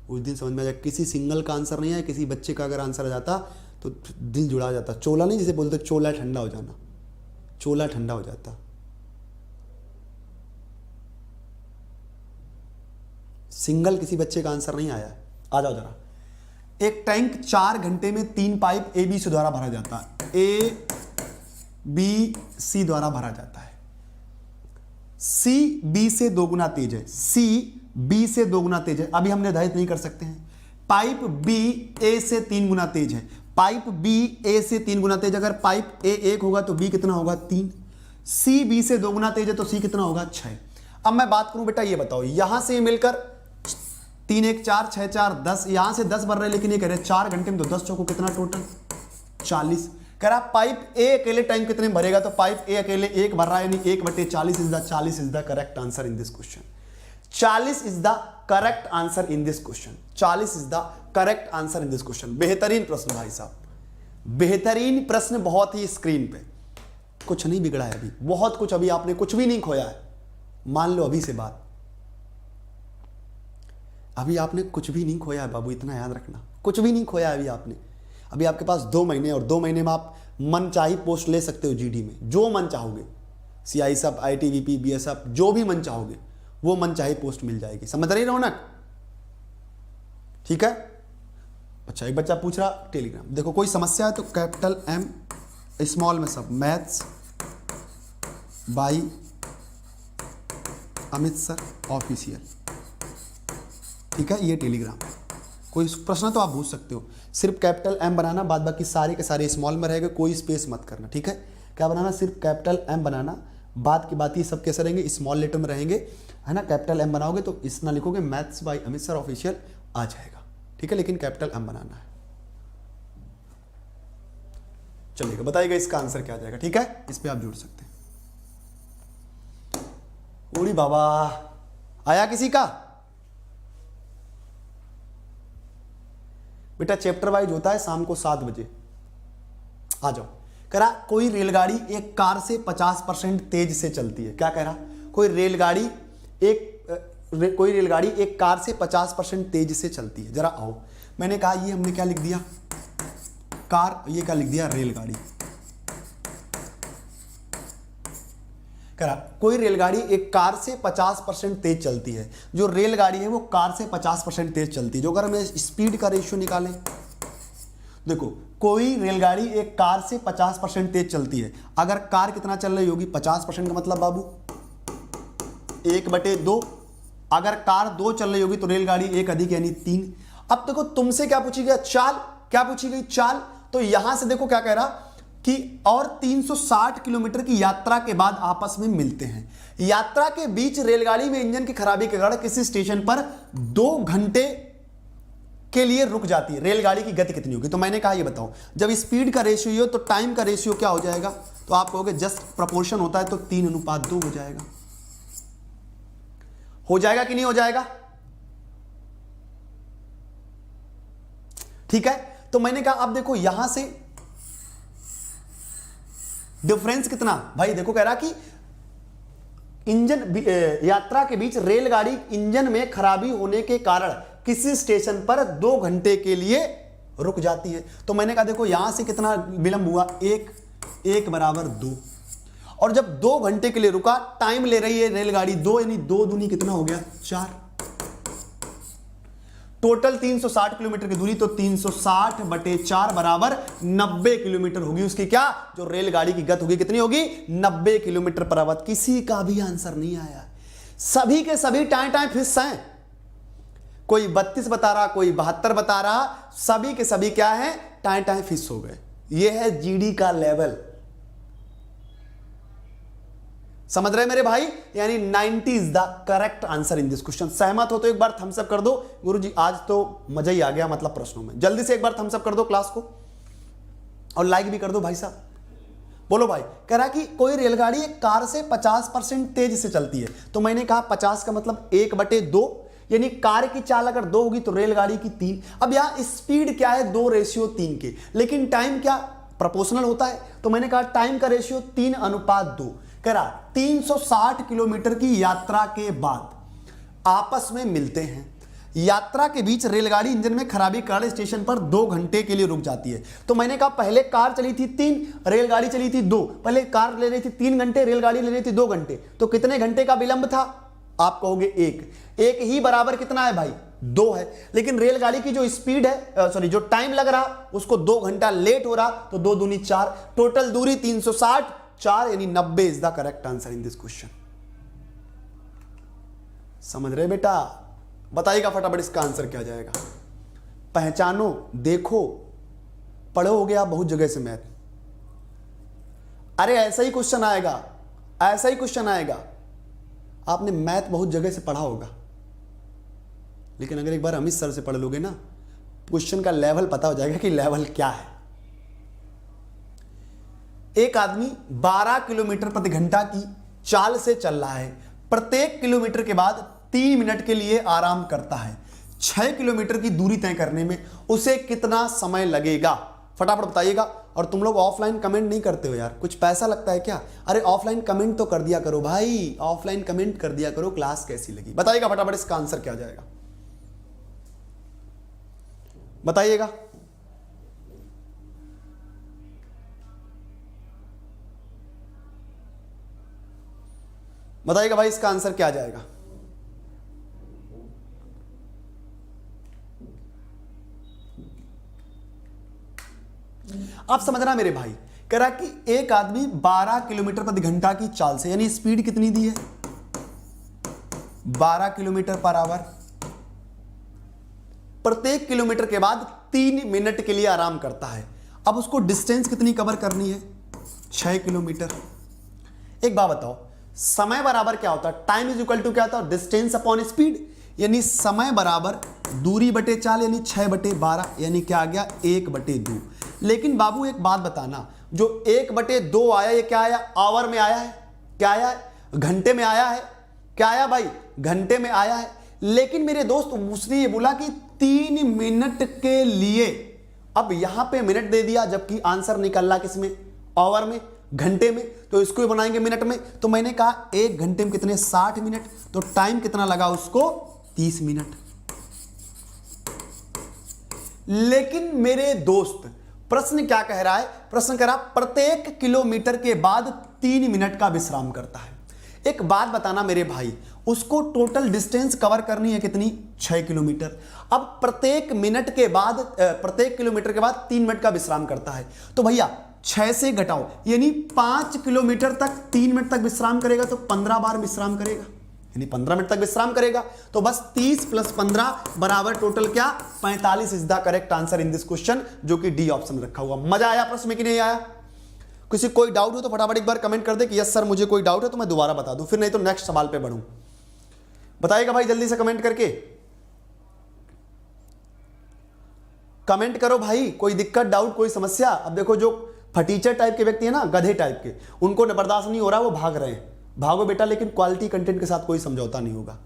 उस दिन समझ में आ जाएगा। किसी सिंगल का आंसर नहीं है, किसी बच्चे का अगर आंसर आ जाता तो दिल जुड़ा जाता। चोला नहीं जिसे बोलते, चोला ठंडा हो जाना, चोला ठंडा हो जाता। सिंगल किसी बच्चे का आंसर नहीं आया। आ जाओ जरा। एक टैंक 4 घंटे में 3 पाइप ए बी सी द्वारा भरा जाता है। ए बी सी द्वारा भरा जाता है। सी बी से 2 गुना तेज है, सी बी से 2 गुना तेज है। अभी हम निर्धारित नहीं कर सकते हैं। पाइप बी ए से 3 गुना तेज है। पाइप बी ए से 3 गुना तेज, अगर पाइप ए 1 होगा तो बी कितना होगा? 3। सी बी से 2 गुना तेज है तो सी कितना होगा? 6। अब मैं बात करूं बेटा, ये बताओ, यहां से मिलकर 3 1 4 6 4 10, यहां से 10 बन रहे, लेकिन ये कह रहे 4 घंटे में तो 10 चौको कितना टोटल? 40। कह रहा पाइप ए अकेले टाइम कितने में भरेगा? तो पाइप ए अकेले 1 भर रहा है, यानी 1/40 is the correct answer in this question. 40 is the correct answer in this question. 40 is the correct answer in this question. बेहतरीन प्रश्न भाई साहब, बेहतरीन प्रश्न, बहुत ही स्क्रीन पे कुछ नहीं बिगड़ा है अभी, बहुत कुछ, अभी आपने कुछ भी नहीं खोया है, मान लो अभी से बात। अभी आपने कुछ भी नहीं खोया है बाबू, इतना याद रखना, कुछ भी नहीं खोया है अभी आपने। अभी आपके पास 2 महीने, और 2 महीने में आप मन चाही पोस्ट ले सकते हो जीडी में, जो मन चाहोगे, सीआई सब, आईटीबीपी, बीएसएफ, जो भी मन चाहोगे वो मन चाही पोस्ट मिल जाएगी। समझ रही रौनक? ठीक है। अच्छा एक बच्चा पूछ रहा टेलीग्राम, देखो कोई समस्या है तो कैपिटल M स्मॉल में सब, maths by Amit sir official, ठीक है। ये टेलीग्राम, कोई प्रश्न तो आप पूछ सकते हो, सिर्फ कैपिटल M बनाना, बाद बाकी सारे के सारे स्मॉल में रहेंगे, कोई स्पेस मत करना, ठीक है। क्या बनाना, सिर्फ कैपिटल M बनाना, बाद की बात ये सब कैसे रहेंगे, स्मॉल लेटर में रहेंगे, है ना। कैपिटल M बनाओगे तो इतना लिखोगे maths by Amit sir official आ जाएगा, ठीक है, लेकिन कैपिटल M बनाना है। चलिएगा, बताइएगा इसका आंसर क्या आ जाएगा, ठीक है, इस पे आप जुड़ सकते हैं। ओड़ी बाबा, आया किसी का? बेटा चैप्टर वाइज होता है शाम को 7 बजे, आ जाओ। कह रहा कोई रेलगाड़ी एक कार से 50% तेज से चलती है। क्या कह रहा, कोई रेलगाड़ी एक कार से 50% तेज से चलती है। जरा आओ, मैंने कहा ये हमने क्या लिख दिया, कार, ये क्या लिख दिया, रेलगाड़ी। कह रहा कोई रेलगाड़ी एक कार से 50% तेज चलती है। जो रेलगाड़ी है वो कार से 50% तेज चलती है। जो अगर हमें स्पीड का रेशियो निकालें, देखो कोई रेलगाड़ी एक कार से 50% तेज चलती है। अगर कार कितना चल रही होगी, 50% का मतलब बाबू 1/2। अगर कार 2 चल रही होगी तो रेलगाड़ी 1 अधिक यानी 3। अब देखो तुमसे क्या पूछी गई, चाल, क्या पूछी गई, चाल। तो यहां से देखो क्या कह रहा कि और 360 किलोमीटर की यात्रा के बाद आपस में मिलते हैं। यात्रा के बीच रेलगाड़ी में इंजन की खराबी के कारण किसी स्टेशन पर 2 घंटे के लिए रुक जाती है। रेलगाड़ी की गति कितनी होगी? तो मैंने कहा ये बताओ, जब स्पीड का रेशियो हो तो टाइम का रेशियो क्या हो जाएगा? तो आप कहोगे जस्ट प्रोपोर्शन होता है तो 3:2 हो जाएगा। हो जाएगा कि नहीं हो जाएगा? ठीक है, तो मैंने कहा अब देखो यहां से डिफरेंस कितना, भाई देखो कह रहा कि इंजन यात्रा के बीच रेलगाड़ी इंजन में खराबी होने के कारण किसी स्टेशन पर 2 घंटे के लिए रुक जाती है। तो मैंने कहा देखो यहां से कितना विलंब हुआ, 1 बराबर 2, और जब 2 घंटे के लिए रुका, टाइम ले रही है रेलगाड़ी 2, यानी 2 दूनी कितना हो गया, 4। टोटल 360 किलोमीटर की दूरी, तो 360/4 बराबर 90 किलोमीटर होगी उसकी क्या, जो रेलगाड़ी की गति होगी कितनी होगी, 90 किलोमीटर पर आवर। किसी का भी आंसर नहीं आया, सभी के सभी टाइम फिक्स हैं। कोई 32 बता रहा, कोई 72 बता रहा, सभी के सभी क्या है, टाइम फिक्स हो गए। यह है जीडी का लेवल, समझ रहे मेरे भाई, यानी 90 is the correct answer in this question. सहमत हो तो एक बार थम्स अप कर दो। गुरुजी आज तो मजा ही आ गया, मतलब प्रश्नों में। जल्दी से एक बार थम्स अप कर दो क्लास को, और लाइक भी कर दो भाई साहब। बोलो भाई, कह रहा कि कोई रेलगाड़ी एक कार से 50% तेज से चलती है। तो मैंने कहा 50 का मतलब 1/2, यानी कार की चाल अगर 2 होगी तो रेलगाड़ी की 3। अब यहां स्पीड क्या है, 2:3 के, लेकिन टाइम क्या प्रोपोर्शनल होता है। तो मैंने कहा टाइम का रेशियो 3:2। कह रहा 360 किलोमीटर की यात्रा के बाद आपस में मिलते हैं। यात्रा के बीच रेलगाड़ी इंजन में खराबी कारण स्टेशन पर 2 घंटे के लिए रुक जाती है। तो मैंने कहा पहले कार चली थी 3, रेलगाड़ी चली थी 2। पहले कार ले रही थी 3 घंटे, रेलगाड़ी ले रही थी 2 घंटे, तो कितने घंटे का विलंब था? आप कहोगे 1 ही बराबर कितना है भाई, 2 है। लेकिन रेलगाड़ी की जो स्पीड है, सॉरी जो टाइम लग रहा उसको 2 घंटा लेट हो रहा, तो 2 दूनी 4, टोटल दूरी 360, 4 यानी 90 is the correct answer in this question. समझ रहे बेटा? बताइएगा फटाफट इसका आंसर क्या जाएगा। पहचानो, देखो, पढ़ोगे आप बहुत जगह से मैथ। अरे ऐसा ही क्वेश्चन आएगा, ऐसा ही क्वेश्चन आएगा। आपने मैथ बहुत जगह से पढ़ा होगा, लेकिन अगर एक बार अमित सर से पढ़ लोगे ना, क्वेश्चन का लेवल पता हो जाएगा कि लेवल क्या है। एक आदमी 12 किलोमीटर प्रति घंटा की चाल से चल रहा है। प्रत्येक किलोमीटर के बाद 3 मिनट के लिए आराम करता है। 6 किलोमीटर की दूरी तय करने में उसे कितना समय लगेगा? फटाफट बताइएगा। और तुम लोग ऑफलाइन कमेंट नहीं करते हो यार, कुछ पैसा लगता है क्या? अरे ऑफलाइन कमेंट तो कर दिया करो भाई, ऑफलाइन कमेंट कर दिया करो, क्लास कैसी लगी। बताइएगा फटाफट इसका आंसर क्या जाएगा, बताइएगा। बताइएगा भाई इसका आंसर क्या जाएगा। आप समझना मेरे भाई, कह रहा कि एक आदमी 12 किलोमीटर प्रति घंटा की चाल से, यानी स्पीड कितनी दी है 12 किलोमीटर पर आवर, प्रत्येक किलोमीटर के बाद 3 मिनट के लिए आराम करता है। अब उसको डिस्टेंस कितनी कवर करनी है 6 किलोमीटर। एक बात बताओ, समय बराबर क्या होता है, टाइम इज इक्वल टू क्या होता है डिस्टेंस अपॉन स्पीड, यानी समय बराबर दूरी बटे चाल, यानी 6/12, यानी क्या आ गया 1/2। लेकिन बाबू एक बात बताना, जो 1/2 आया ये क्या आया आवर में आया है, क्या आया है घंटे में आया है, क्या आया भाई घंटे में आया है। लेकिन मेरे दोस्त उसने ये बोला कि 3 मिनट के लिए, अब यहां पे मिनट दे दिया जबकि आंसर निकल रहा किसमें आवर में, घंटे में, तो इसको भी बनाएंगे मिनट में। तो मैंने कहा 1 घंटे में कितने 60 मिनट, तो टाइम कितना लगा उसको 30 मिनट। लेकिन मेरे दोस्त प्रश्न क्या कह रहा है, प्रश्न कह रहा प्रत्येक किलोमीटर के बाद 3 मिनट का विश्राम करता है। एक बात बताना मेरे भाई, उसको टोटल डिस्टेंस कवर करनी है कितनी 6 किलोमीटर। अब प्रत्येक मिनट के बाद प्रत्येक किलोमीटर के बाद 3 मिनट का विश्राम करता है, तो भैया 6 से घटाओ, यानी 5 किलोमीटर तक 3 मिनट तक विश्राम करेगा, तो 15 बार विश्राम करेगा, यानी 15 मिनट तक विश्राम करेगा। तो बस 30 + 15 बराबर टोटल क्या 45 is the correct answer in this question, जो कि डी ऑप्शन रखा हुआ। मजा आया प्रश्न में कि नहीं आया? किसी कोई डाउट हो तो फटाफट एक बार कमेंट कर दे कि यस सर मुझे कोई डाउट है, तो मैं दोबारा बता दूं, फिर नहीं तो नेक्स्ट सवाल पे बढ़ूं। बताइएगा भाई जल्दी से कमेंट करके, कमेंट करो भाई, कोई दिक्कत डाउट कोई समस्या। अब देखो जो फटीचर टाइप के व्यक्ति है ना, गधे टाइप के, उनको बर्दाश्त नहीं हो रहा, वो भाग रहे हैं। भागो बेटा, लेकिन क्वालिटी कंटेंट के साथ कोई समझौता नहीं होगा।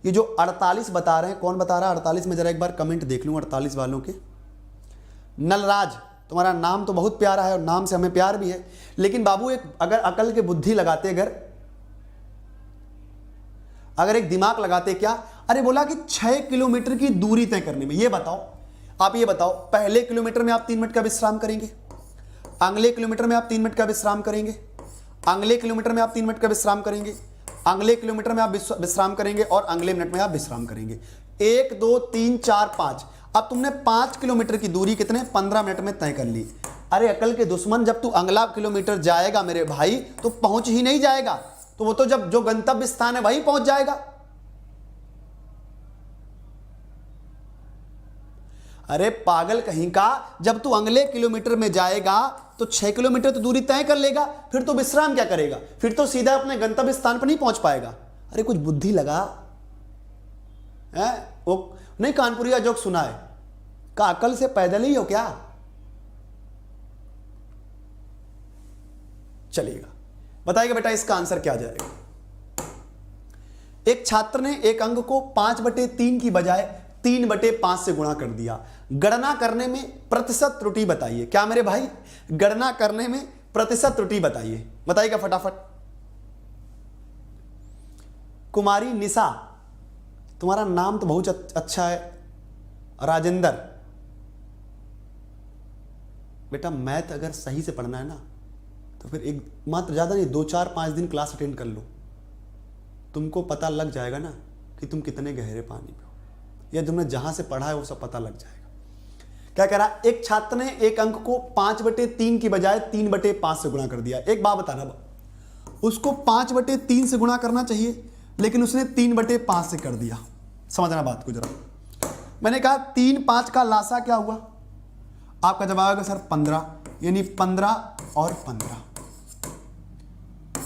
ये जो 48 बता रहे हैं, कौन बता रहा है 48 में, जरा एक बार कमेंट देख लूं 48 वालों के। नलराज, तुम्हारा नाम तो बहुत प्यारा है और नाम से हमें प्यार भी है, लेकिन बाबू एक अगर अकल के बुद्धि लगाते, अगर एक दिमाग लगाते, क्या अरे बोला कि 6 किलोमीटर की दूरी तय करने में, ये बताओ आप, ये बताओ पहले किलोमीटर में आप 3 मिनट का विश्राम करेंगे, अगले किलोमीटर में आप 3 मिनट का विश्राम करेंगे, अगले किलोमीटर में आप 3 मिनट का विश्राम करेंगे, अगले किलोमीटर में आप विश्राम करेंगे, और अगले मिनट में आप विश्राम करेंगे। 1 2 3 4 5। अब तुमने 5 किलोमीटर की दूरी कितने 15 मिनट में तय कर ली। अरे अकल के दुश्मन, जब तू अगला किलोमीटर जाएगा मेरे भाई तो पहुंच ही नहीं जाएगा, तो वो तो जब जो गंतव्य स्थान है वहीं पहुंच जाएगा। अरे पागल कहीं का, जब तू अगले किलोमीटर में जाएगा तो 6 किलोमीटर तो दूरी तय कर लेगा, फिर तो विश्राम क्या करेगा, फिर तो सीधा अपने गंतव्य स्थान पर नहीं पहुंच पाएगा। अरे कुछ बुद्धि लगा है? वो नहीं कानपुरिया जोक सुना है, का अकल से पैदल ही हो क्या? चलिएगा, बताइएगा बेटा इसका आंसर क्या जाएगा। एक छात्र ने एक अंक को 5/3 की बजाय 3/5 से गुणा कर दिया। गणना करने में प्रतिशत त्रुटि बताइए। क्या मेरे भाई, गणना करने में प्रतिशत त्रुटि बताइए, बताइएगा फटाफट। कुमारी निशा, तुम्हारा नाम तो बहुत अच्छा है, राजेंद्र। बेटा मैथ अगर सही से पढ़ना है ना, तो फिर एक मात्र ज़्यादा नहीं 2 4 5 दिन क्लास अटेंड कर लो, तुमको पता लग जाएगा ना कि तुम कितने गहरे पानी पे हो, या तुमने जहां से पढ़ा है वो सब पता लग जाएगा। क्या कह रहा, एक छात्र ने एक अंक को 5/3 की बजाय 3/5 से गुणा कर दिया। एक बात बताना, उसको 5/3 से गुणा करना चाहिए, लेकिन उसने 3/5 से कर दिया। समझना बात को जरा। मैंने कहा 3 5 का लासा क्या हुआ, आपका जवाब आएगा सर 15, यानी 15 और 15।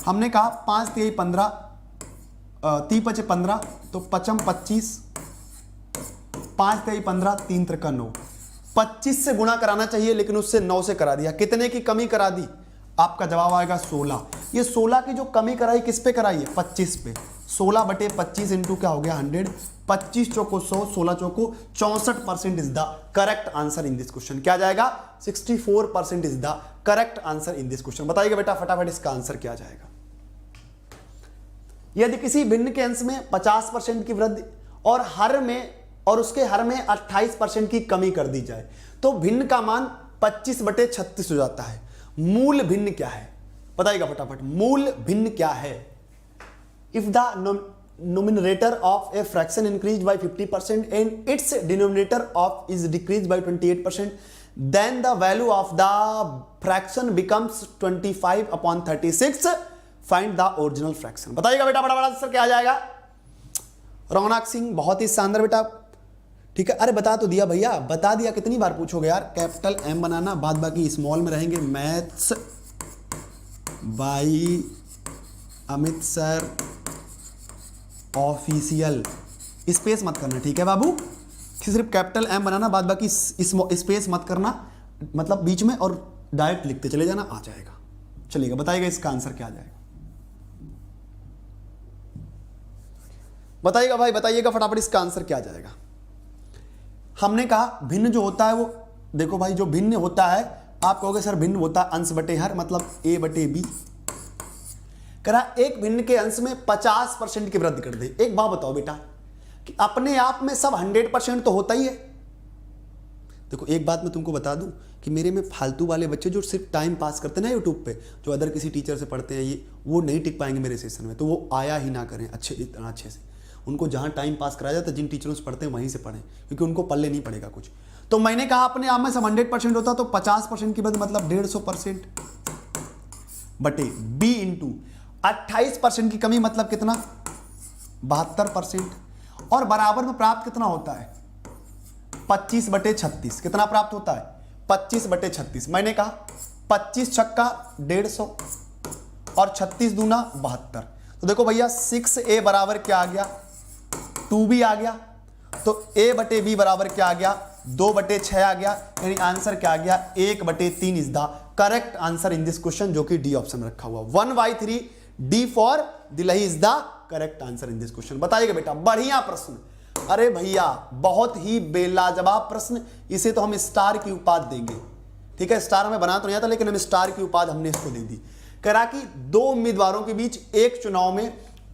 हमने कहा 5 3 15, 3 5 15, तो 5 25, 5 3 15, 3 3 9, 25 से गुणा कराना चाहिए, लेकिन उससे 9 से करा दिया। कितने की कमी करा दी, आपका जवाब आएगा 16। ये 16 की जो कमी कराई किस पे कराई है, 25 पे। 16/25 इंटू क्या हो गया 100, 25 चौको 100, 16 चौको 64% is the correct answer in this question. क्या जाएगा 64% is the correct answer in this question. बताइएगा बेटा फटाफट इसका आंसर क्या जाएगा। यदि किसी भिन्न के अंश में 50% की वृद्धि और उसके हर में 28% की कमी कर दी जाए, तो भिन्न का मान 25/36 हो जाता है। मूल भिन्न क्या है, बताइएगा फटाफट, मूल भिन्न क्या है। If the numerator of a fraction increased by 50% and its denominator of is decreased by 28%, then the value of the fraction becomes 25/36. Find the original fraction. बताइएगा बेटा बड़ा आंसर क्या आ जाएगा? रौनक सिंह बहुत ही शानदार बेटा, ठीक है। अरे बता तो दिया भैया, बता दिया, कितनी बार पूछोगे यार। कैपिटल एम बनाना, बाद बाकी स्मॉल में रहेंगे। Maths by Amit sir official, space मत करना, ठीक है बाबू। सिर्फ कैपिटल एम बनाना, बाद बाकी स्पेस मत करना, मतलब बीच में, और डायरेक्ट लिखते चले जाना, आ जाएगा। चलिएगा, बताइएगा इसका आंसर क्या आ जाएगा। बताइएगा भाई, बताइएगा फटाफट इसका आंसर क्या आ जाएगा। हमने कहा भिन्न जो होता है वो, देखो भाई जो भिन्न होता है, आप कहोगे सर भिन्न होता है अंश बटे हर, मतलब ए बटे बी। करा एक भिन्न के अंश में 50% की वृद्धि कर दे। एक बात बताओ बेटा कि अपने आप में सब 100% तो होता ही है। देखो एक बात मैं तुमको बता दूं कि मेरे में फालतू वाले बच्चे जो सिर्फ टाइम पास करते हैं ना यूट्यूब पे, जो अदर किसी टीचर से पढ़ते हैं, ये वो नहीं टिक पाएंगे मेरे सेशन में, तो वो आया ही ना करें इतना अच्छे से। उनको जहां टाइम पास कराया जाता है, जिन टीचरों से पढ़ते हैं वहीं से पढ़ें, क्योंकि उनको पल्ले नहीं पड़ेगा कुछ। तो मैंने कहा अपने आप में सब 100% होता, तो 50% की वृद्धि मतलब 150% बटे बी इंटू 28% की कमी मतलब कितना, 72%, और बराबर में प्राप्त कितना होता है, 25/36। कितना प्राप्त होता है, 25/36। मैंने कहा 25 छक्का 150 और 36 दूना 72। तो देखो भैया 6a बराबर क्या आ गया, 2b आ गया। तो a बटे b बराबर क्या आ गया, 2/6 आ गया। यानी आंसर क्या आ गया, 1/3 is the correct answer in this question, जो कि डी ऑप्शन में रखा हुआ। 1/3 D for Delhi is the correct answer in this question. बताइएगा बेटा, बढ़िया प्रश्न। अरे भैया बहुत ही बेलाजवाब प्रश्न, इसे तो हम स्टार की उपाधि देंगे, ठीक है। स्टार हमें बना तो नहीं आता, लेकिन हम स्टार की उपाधि हमने इसको दे दी। कह रहा कि दो उम्मीदवारों के बीच एक चुनाव में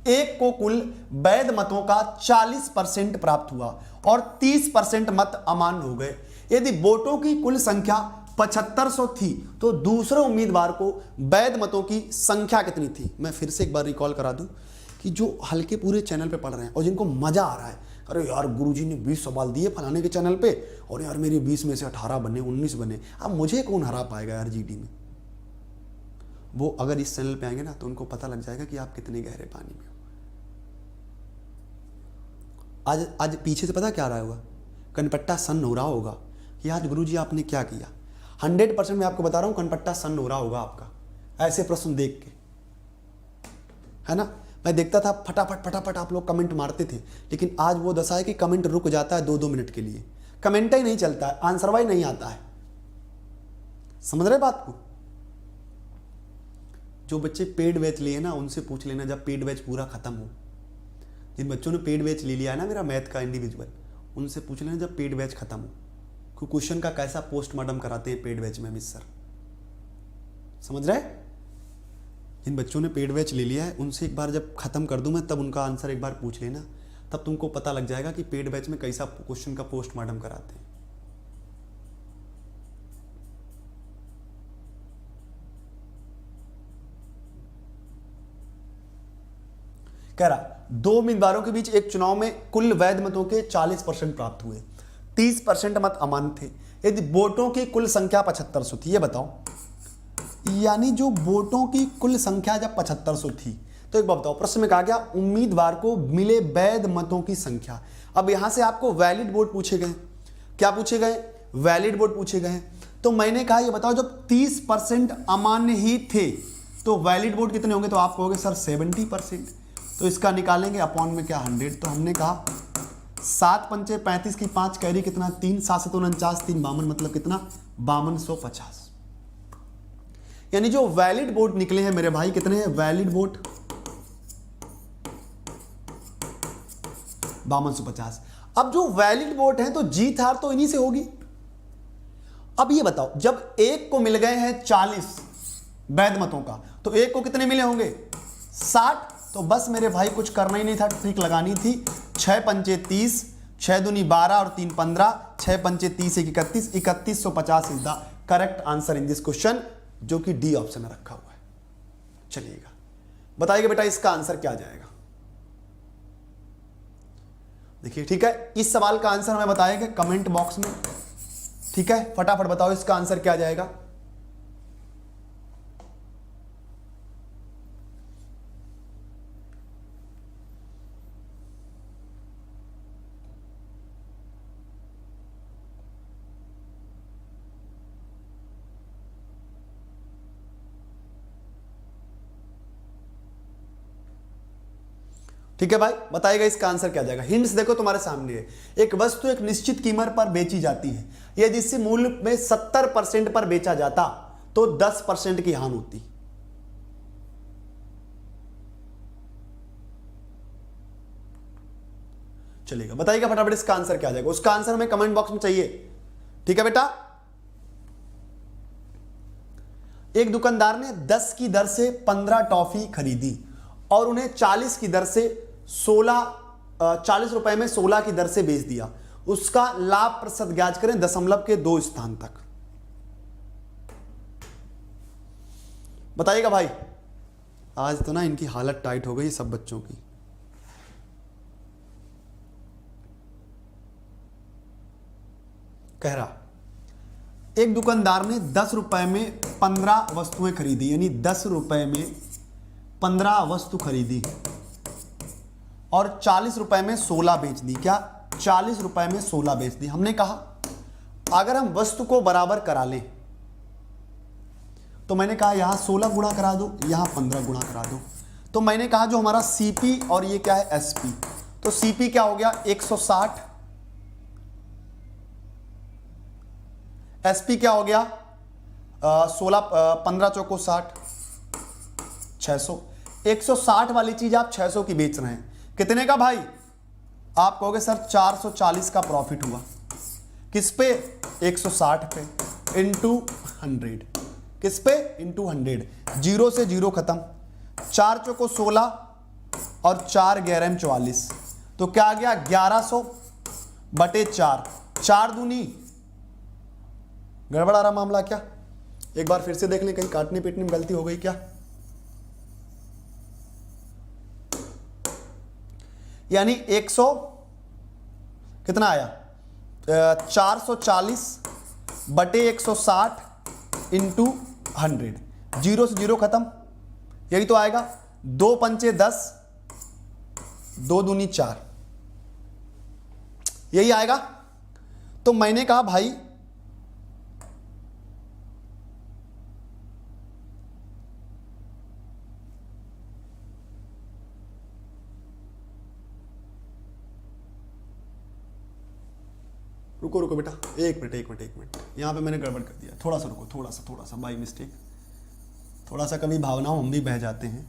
एक को कुल वैध मतों का 40% प्राप्त हुआ और 30% मत अमान्य हो गए। यदि वोटों की कुल संख्या 7500 थी तो दूसरे उम्मीदवार को वैध मतों की संख्या कितनी थी। मैं फिर से एक बार रिकॉल करा दूं कि जो हल्के पूरे चैनल पे पढ़ रहे हैं और जिनको मजा आ रहा है, अरे यार गुरुजी ने 20 सवाल दिए फलाने के चैनल पे, और यार मेरे 20 में से 18 बने, 19 बने, अब मुझे कौन हरा पाएगा यार जीडी में। वो अगर इस चैनल पे आएंगे ना तो उनको पता लग जाएगा कि आप कितने गहरे पानी में हो। आज पीछे से पता क्या आ रहा होगा, कनपट्टा सन हो रहा होगा कि आज गुरुजी आपने क्या किया। 100% मैं आपको बता रहा हूं कनपट्टा सन हो रहा होगा आपका, ऐसे प्रश्न देख के, है ना। मैं देखता था फटाफट फटाफट आप लोग कमेंट मारते थे, लेकिन आज वो दशा है कि कमेंट रुक जाता है 2-2 मिनट के लिए, कमेंट ही नहीं चलता है, आंसर वाई नहीं आता है। समझ रहे बात को। जो बच्चे पेड बैच लिए ना उनसे पूछ लेना जब पेड बैच पूरा खत्म हो। जिन बच्चों ने पेड बैच ले लिया है ना मेरा मैथ का इंडिविजुअल, उनसे पूछ लेना जब पेड बैच खत्म हो, कि क्वेश्चन का कैसा पोस्टमार्टम कराते हैं पेड बैच में मिस सर। समझ रहे। जिन बच्चों ने पेड बैच ले लिया है उनसे एक बार जब खत्म कर दूं मैं, तब उनका आंसर एक बार पूछ लेना, तब तुमको पता लग जाएगा कि पेड बैच में कैसा क्वेश्चन का पोस्टमार्टम कराते हैं। कह रहा दो उम्मीदवारों के बीच एक चुनाव में कुल वैध मतों के 40% प्राप्त हुए, 30% मत अमान्य थे। यदि वोटों की कुल संख्या 7500 थी, ये बताओ, यानी जो वोटों की कुल संख्या जब 7500 थी, तो एक बात बताओ, प्रश्न में कहा गया उम्मीदवार को मिले वैध मतों की संख्या। अब यहां से आपको वैलिड वोट पूछे गए, क्या पूछे गए, वैलिड वोट पूछे गए। तो मैंने कहा ये बताओ जब 30% अमान्य ही थे तो वैलिड वोट कितने होंगे, तो आप कहोगे सर 70%। तो इसका निकालेंगे अपॉन में क्या 100। तो हमने कहा 7 पंचे 35 की 5 कैरी कितना 3, 7 से 49, 3 52, मतलब कितना 5250। यानी जो वैलिड वोट निकले हैं मेरे भाई कितने हैं, वैलिड वोट 5250। अब जो वैलिड वोट हैं तो जीत हार तो इन्हीं से होगी। अब ये बताओ जब एक को मिल गए हैं 40 वैध मतों का, तो एक को कितने मिले होंगे 60। तो बस मेरे भाई कुछ करना ही नहीं था, ट्रिक लगानी थी। 6 पंचे 30, 6 दूनी 12 और 3 15, 6 पंचे 30 1 31, 3150 is the correct answer in this question, जो कि डी ऑप्शन में रखा हुआ है। चलिएगा बताइएगा बेटा इसका आंसर क्या आ जाएगा। देखिए ठीक है, इस सवाल का आंसर हमें बताएगा कमेंट बॉक्स में। ठीक है, फटाफट बताओ इसका आंसर क्या जाएगा। ठीक है भाई, बताइएगा इसका आंसर क्या जाएगा। हिंट्स देखो तुम्हारे सामने है। एक वस्तु एक निश्चित कीमत पर बेची जाती है, यदि इसे मूल्य में 70% पर बेचा जाता तो 10% की हानि होती। चलेगा, बताइएगा फटाफट इसका आंसर क्या जाएगा। उसका आंसर हमें कमेंट बॉक्स में चाहिए। ठीक है बेटा, एक दुकानदार ने 10 की दर से 15 टॉफी खरीदी और उन्हें 40 की दर से 40 रुपए में 16 की दर से बेच दिया। उसका लाभ प्रतिशत ज्ञात करें दशमलव के 2 स्थान तक। बताइएगा भाई। आज तो ना इनकी हालत टाइट हो गई सब बच्चों की। कह रहा एक दुकानदार ने 10 रुपए में 15 वस्तुएं खरीदी, यानी 10 रुपए में 15 वस्तु खरीदी और 40 रुपए में 16 बेच दी। क्या 40 रुपए में 16 बेच दी। हमने कहा अगर हम वस्तु को बराबर करा लें तो मैंने कहा यहां 16 गुणा करा दो, यहां 15 गुणा करा दो। तो मैंने कहा जो हमारा सीपी और ये क्या है एसपी, तो सीपी क्या हो गया 160, एसपी क्या हो गया 15 चौको 60, 600। 160 वाली चीज आप 600 की बेच रहे हैं, कितने का भाई। आप कहोगे सर 440 का प्रॉफिट हुआ। किस पे 160 पे इंटू 100, किस पे इंटू 100। जीरो से जीरो खत्म, 4 चौको 16 और 4 11 44, तो क्या आ गया 1100 बटे 4, 4 दूनी। गड़बड़ आ रहा मामला क्या, एक बार फिर से देख लें कहीं काटने पीटने में गलती हो गई क्या। यानी 100 कितना आया 440 बटे 160 इंटू 100, जीरो से जीरो खत्म, यही तो आएगा। 2 पंचे 10, 2 दूनी 4, यही आएगा। तो मैंने कहा भाई रुको रुको बेटा, एक मिनट यहाँ पे मैंने गड़बड़ कर दिया। थोड़ा सा रुको, थोड़ा सा बाई मिस्टेक, थोड़ा सा कभी भावनाओं हम भी बह जाते हैं।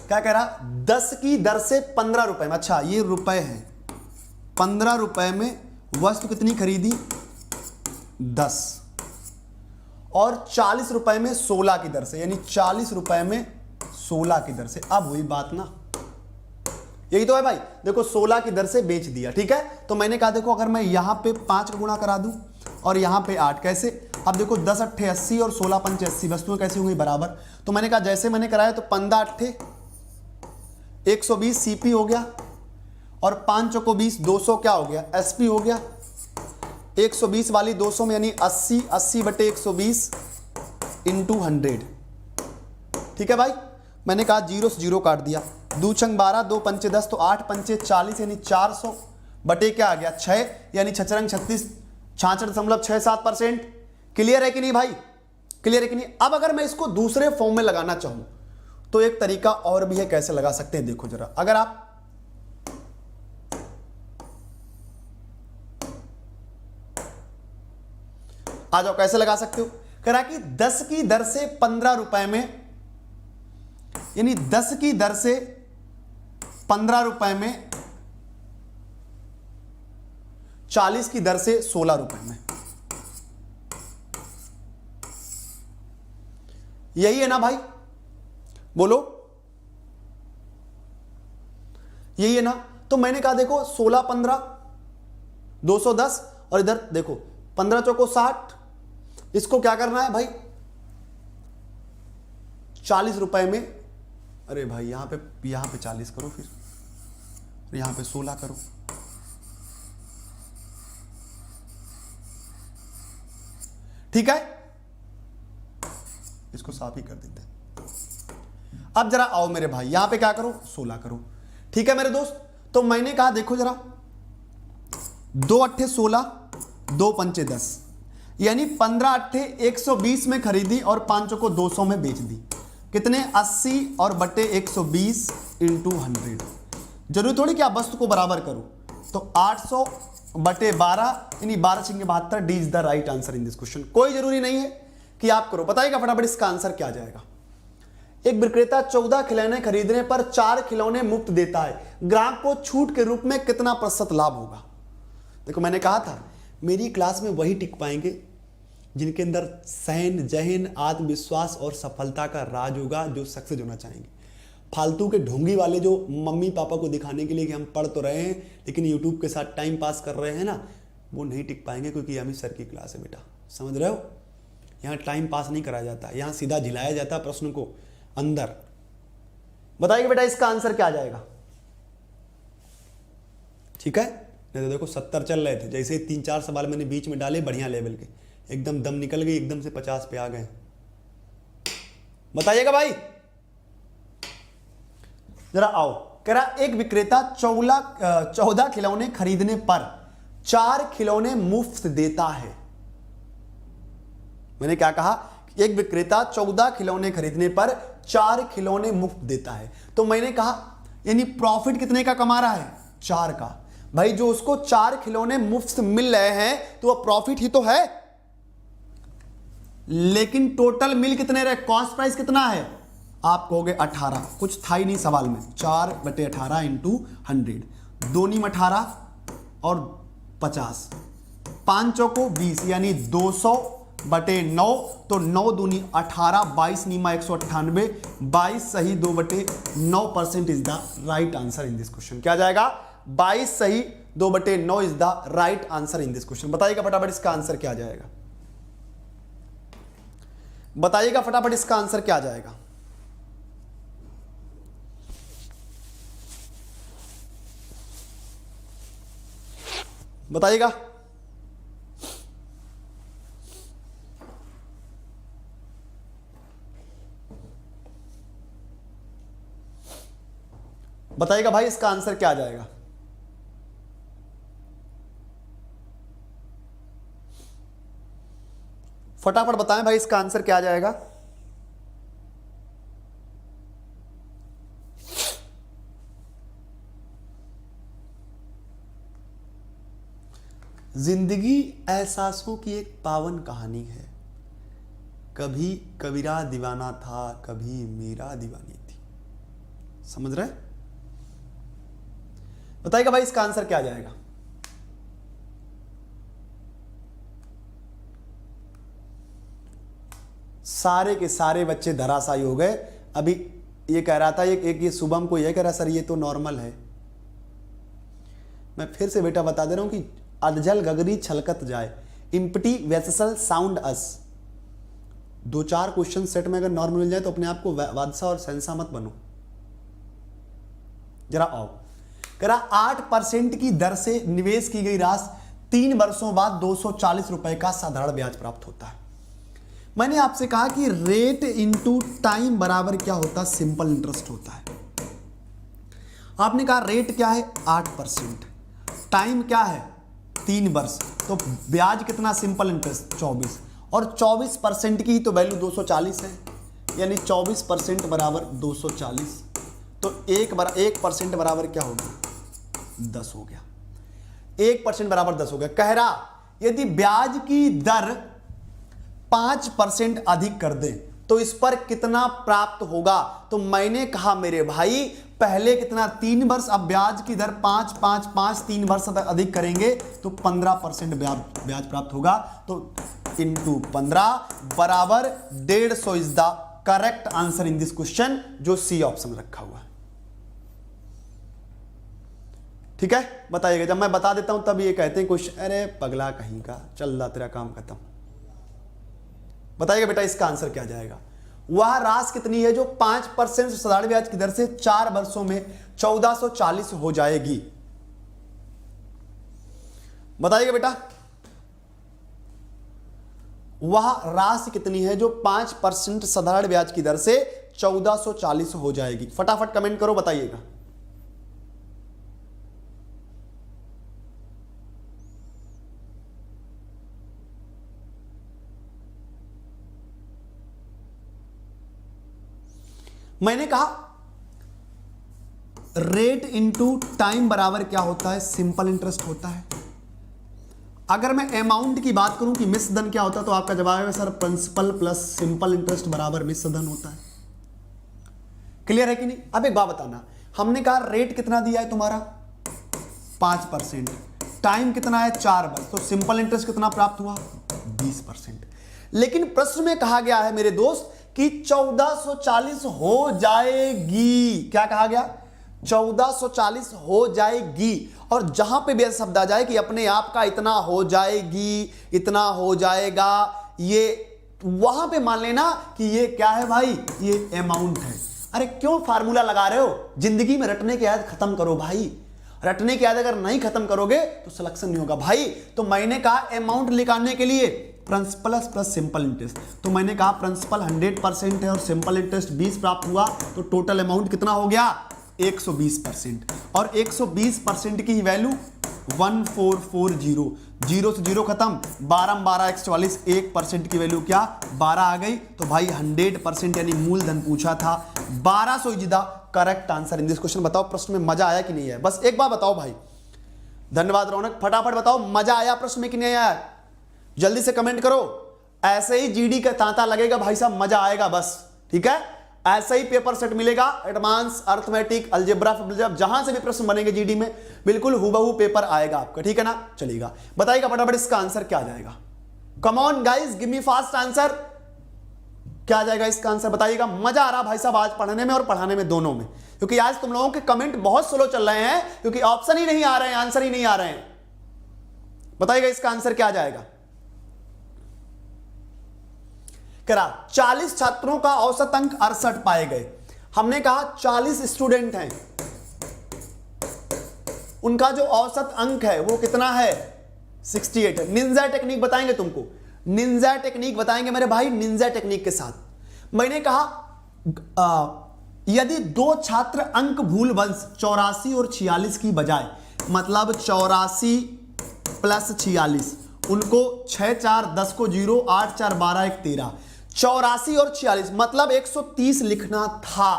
क्या कह रहा 10 की दर से 15 रुपए में, अच्छा ये रुपए है, 15 रुपए में वस्तु कितनी खरीदी 10 और 40 रुपए में 16 की दर से, यानी 40 रुपए में 16 की दर से। अब हुई बात ना, यही तो है भाई। देखो 16 की दर से बेच दिया, ठीक है। तो मैंने कहा देखो अगर मैं यहां पे 5 का गुणा करा दूं और यहां पे 8, कैसे। अब देखो 10 अट्ठे 80 और 16 पंचे 80, वस्तुएं कैसे होंगी बराबर। तो मैंने कहा जैसे मैंने कराया तो 15 अट्ठे 120 सीपी हो गया और 5 चौको 20, 200 क्या हो गया एसपी हो गया। 120 वाली 200 में, यानी 80 बटे 120 इंटू 100। ठीक है भाई, मैंने कहा जीरो से जीरो काट दिया, 2 छंग 12, 2 पंचे 10, तो 8 पंचे 40, यानी 400 बटे क्या आ गया 6, यानी 6 रंग 36, 66.67%। क्लियर है कि नहीं भाई, क्लियर है कि नहीं। अब अगर मैं इसको दूसरे फॉर्म में लगाना चाहूं तो एक तरीका और भी है, कैसे लगा सकते हैं देखो जरा। अगर आप आ जाओ, कैसे लगा सकते हो। कह रहा कि 10 की दर से 15 रुपए में, यानी 10 की दर से 15 रुपए में 40 की दर से 16 रुपए में, यही है ना भाई, बोलो यही है ना। तो मैंने कहा देखो 16 15 210 और इधर देखो 15 चौको 60, इसको क्या करना है भाई 40 रुपए में अरे भाई यहाँ पे 40 करो, फिर यहाँ पे 16 करो। ठीक है, इसको साफ ही कर देते हैं। अब जरा आओ मेरे भाई, यहां पे क्या करो, 16 करो। ठीक है मेरे दोस्त, तो मैंने कहा देखो जरा, 2 अट्ठे 16, 2 पंचे 10, यानी 15 अट्ठे 120 में खरीदी और 5 को 200 में बेच दी। कितने, 80 और बटे 120 इंटू 100। जरूरी थोड़ी कि आप वस्तु को बराबर करो, तो 800 बटे 12 यानी 12 छिंगे 72। D is the right answer in this question. कोई जरूरी नहीं है कि आप करो, बताइएगा फटाफट इसका आंसर क्या जाएगा। एक विक्रेता 14 खिलौने खरीदने पर 4 खिलौने मुफ्त देता है, ग्राहक को छूट के रूप में कितना प्रतिशत लाभ होगा। देखो मैंने कहा था मेरी क्लास में वही टिक पाएंगे जिनके अंदर सहन, जहन, आत्मविश्वास और सफलता का राज होगा, जो सक्सेस होना चाहेंगे। फालतू के ढोंगी वाले जो मम्मी पापा को दिखाने के लिए कि हम पढ़ तो रहे हैं लेकिन यूट्यूब के साथ टाइम पास कर रहे हैं ना, वो नहीं टिक पाएंगे, क्योंकि अमित सर की क्लास है बेटा, समझ रहे हो। यहाँ टाइम पास नहीं कराया जाता, यहाँ सीधा झिलाया जाता है प्रश्न को अंदर। बताइए बेटा इसका आंसर क्या आ जाएगा। ठीक है, नहीं तो देखो 70 चल रहे थे, जैसे 3-4 सवाल मैंने बीच में डाले बढ़िया लेवल के, एकदम दम निकल गई, एकदम से 50 पे आ गए। बताइएगा भाई, जरा आओ। कह रहा एक विक्रेता 14 खिलौने खरीदने पर 4 खिलौने मुफ्त देता है। मैंने क्या कहा, एक विक्रेता 14 खिलौने खरीदने पर 4 खिलौने मुफ्त देता है। तो मैंने कहा यानी प्रॉफिट कितने का कमा रहा है, 4 का। भाई जो उसको 4 खिलौने मुफ्त मिल रहे हैं तो वह प्रॉफिट ही तो है, लेकिन टोटल मिल कितने रहे, कॉस्ट प्राइस कितना है, आप कहोगे 18, कुछ था ही नहीं सवाल में। 4 बटे 18 इंटू 100, 2 नीम 18 और 50, 5 चौको 20 यानी 200 बटे 9, तो 9 दूनी 18, 22 नीमा 198, 22 सही 2 बटे 9% is the right answer in this question. क्या जाएगा, 22 सही 2 बटे 9 is the right answer in this question. बताइएगा फटाफट इसका आंसर क्या जाएगा, बताइएगा फटाफट इसका आंसर क्या जाएगा। बताइएगा, बताइएगा भाई इसका आंसर क्या आ जाएगा। फटाफट बताएं भाई इसका आंसर क्या आ जाएगा। जिंदगी एहसासों की एक पावन कहानी है, कभी कबीरा दीवाना था, कभी मीरा दीवानी थी। समझ रहे, बताइएगा भाई इसका आंसर क्या आ जाएगा। सारे के सारे बच्चे धराशायी हो गए। अभी ये कह रहा था एक ये शुभम को ये कह रहा सर ये तो नॉर्मल है। मैं फिर से बेटा बता दे रहा हूं कि अधजल गगरी छलकत जाए, इम्पटी वेसल साउंड अस। 2-4 क्वेश्चन सेट में अगर नॉर्मल मिल जाए तो अपने आप को बादशाह और शहंशाह मत बनो। जरा आओ, कह रहा 8% की दर से निवेश की गई राशि 3 वर्षों बाद 240 रुपए का साधारण ब्याज प्राप्त होता है। मैंने आपसे कहा कि रेट इनटू टाइम बराबर क्या होता है, सिंपल इंटरेस्ट होता है। आपने कहा रेट क्या है 8%, टाइम क्या है 3 वर्ष, तो ब्याज कितना, सिंपल इंटरेस्ट 24, और 24% की तो वैल्यू 240 है, यानी 24% बराबर 240, तो 1% बराबर क्या हो गया 10 हो गया। 1% बराबर 10 हो गया। कह रहा यदि ब्याज की दर 5% अधिक कर दे तो इस पर कितना प्राप्त होगा। तो मैंने कहा मेरे भाई पहले कितना 3 वर्ष, अब ब्याज की दर 5 3 वर्ष अधिक करेंगे तो 15% ब्याज प्राप्त होगा। तो इंटू 15 बराबर 150 is the correct answer in this question, जो सी ऑप्शन रखा हुआ है। ठीक है, बताइएगा। जब मैं बता देता हूं तब ये कहते हैं क्वेश्चन अरे पगला कहीं का, चल रहा तेरा काम खत्म। बताइएगा बेटा इसका आंसर क्या जाएगा। वह राशि कितनी है जो 5% साधारण ब्याज की दर से 4 वर्षों में 1440 हो जाएगी? बताइएगा बेटा, वह राशि कितनी है जो 5% साधारण ब्याज की दर से 1440 हो जाएगी? फटाफट कमेंट करो, बताइएगा। मैंने कहा रेट इनटू टाइम बराबर क्या होता है? सिंपल इंटरेस्ट होता है। अगर मैं अमाउंट की बात करूं कि मिश्र धन क्या होता है, तो आपका जवाब है sir principal plus simple interest बराबर मिश्र धन होता है। क्लियर है कि नहीं? अब एक बात बताना, हमने कहा रेट कितना दिया है तुम्हारा 5%, टाइम कितना है 4 वर्ष, तो सिंपल इंटरेस्ट कितना प्राप्त हुआ 20%। लेकिन प्रश्न में कहा गया है मेरे दोस्त कि 1440 हो जाएगी। क्या कहा गया? 1440 हो जाएगी। और जहां पे भी ऐसा शब्द आ जाए कि अपने आप का इतना हो जाएगी, इतना हो जाएगा, ये वहां पे मान लेना कि ये क्या है भाई, ये अमाउंट है। अरे क्यों फार्मूला लगा रहे हो? जिंदगी में रटने की आदत खत्म करो भाई। रटने की आदत अगर नहीं खत्म करोगे तो सिलेक्शन नहीं होगा भाई। तो मैंने कहा अमाउंट निकालने के लिए प्रिंसिपल प्लस सिंपल इंटरेस्ट, तो मैंने कहा प्रिंसिपल 100% है और सिंपल इंटरेस्ट 20 प्राप्त हुआ, तो टोटल अमाउंट कितना हो गया 120%। और 120% की वैल्यू 1440, 0 से 0 खत्म, 12 12 144, 1% की वैल्यू क्या 12 आ गई। तो भाई 100% यानी मूलधन पूछा था, 1200 is the correct answer in this question. बताओ प्रश्न में मजा आया कि नहीं आया? बस एक बार बताओ भाई। धन्यवाद रौनक, फटाफट बताओ मजा आया प्रश्न में कि नहीं आया? जल्दी से कमेंट करो। ऐसे ही जीडी का तांता लगेगा भाई साहब, मजा आएगा बस, ठीक है? ऐसा ही पेपर सेट मिलेगा, एडवांस अर्थमेटिक अलजेब्रा, जहां से भी प्रश्न बनेंगे जीडी में बिल्कुल हूबहू पेपर आएगा आपका, ठीक है ना? चलिएगा, बताइएगा फटाफट इसका आंसर क्या आ जाएगा। Come on guys, give me fast answer. क्या आ जाएगा इसका आंसर? बताइएगा। मजा आ रहा भाई साहब आज पढ़ने में और पढ़ाने में, दोनों में, क्योंकि आज तुम लोगों के कमेंट बहुत स्लो चल रहे हैं, क्योंकि ऑप्शन ही नहीं आ रहे हैं, आंसर ही नहीं आ रहे हैं। बताइएगा इसका आंसर क्या आ जाएगा। करा 40 छात्रों का औसत अंक 68 पाए गए। हमने कहा 40 स्टूडेंट हैं, उनका जो औसत अंक है वो कितना है 68 है। निंजा टेक्निक बताएंगे तुमको, निंजा टेक्निक बताएंगे मेरे भाई, निंजा टेक्निक के साथ। मैंने कहा यदि 2 छात्र अंक भूल वंश 84 और 46 की बजाय, मतलब 84 प्लस 46, उनको 6 4 10 को 0, 8 4 12 1 13, 84 और 46 मतलब 130 लिखना था,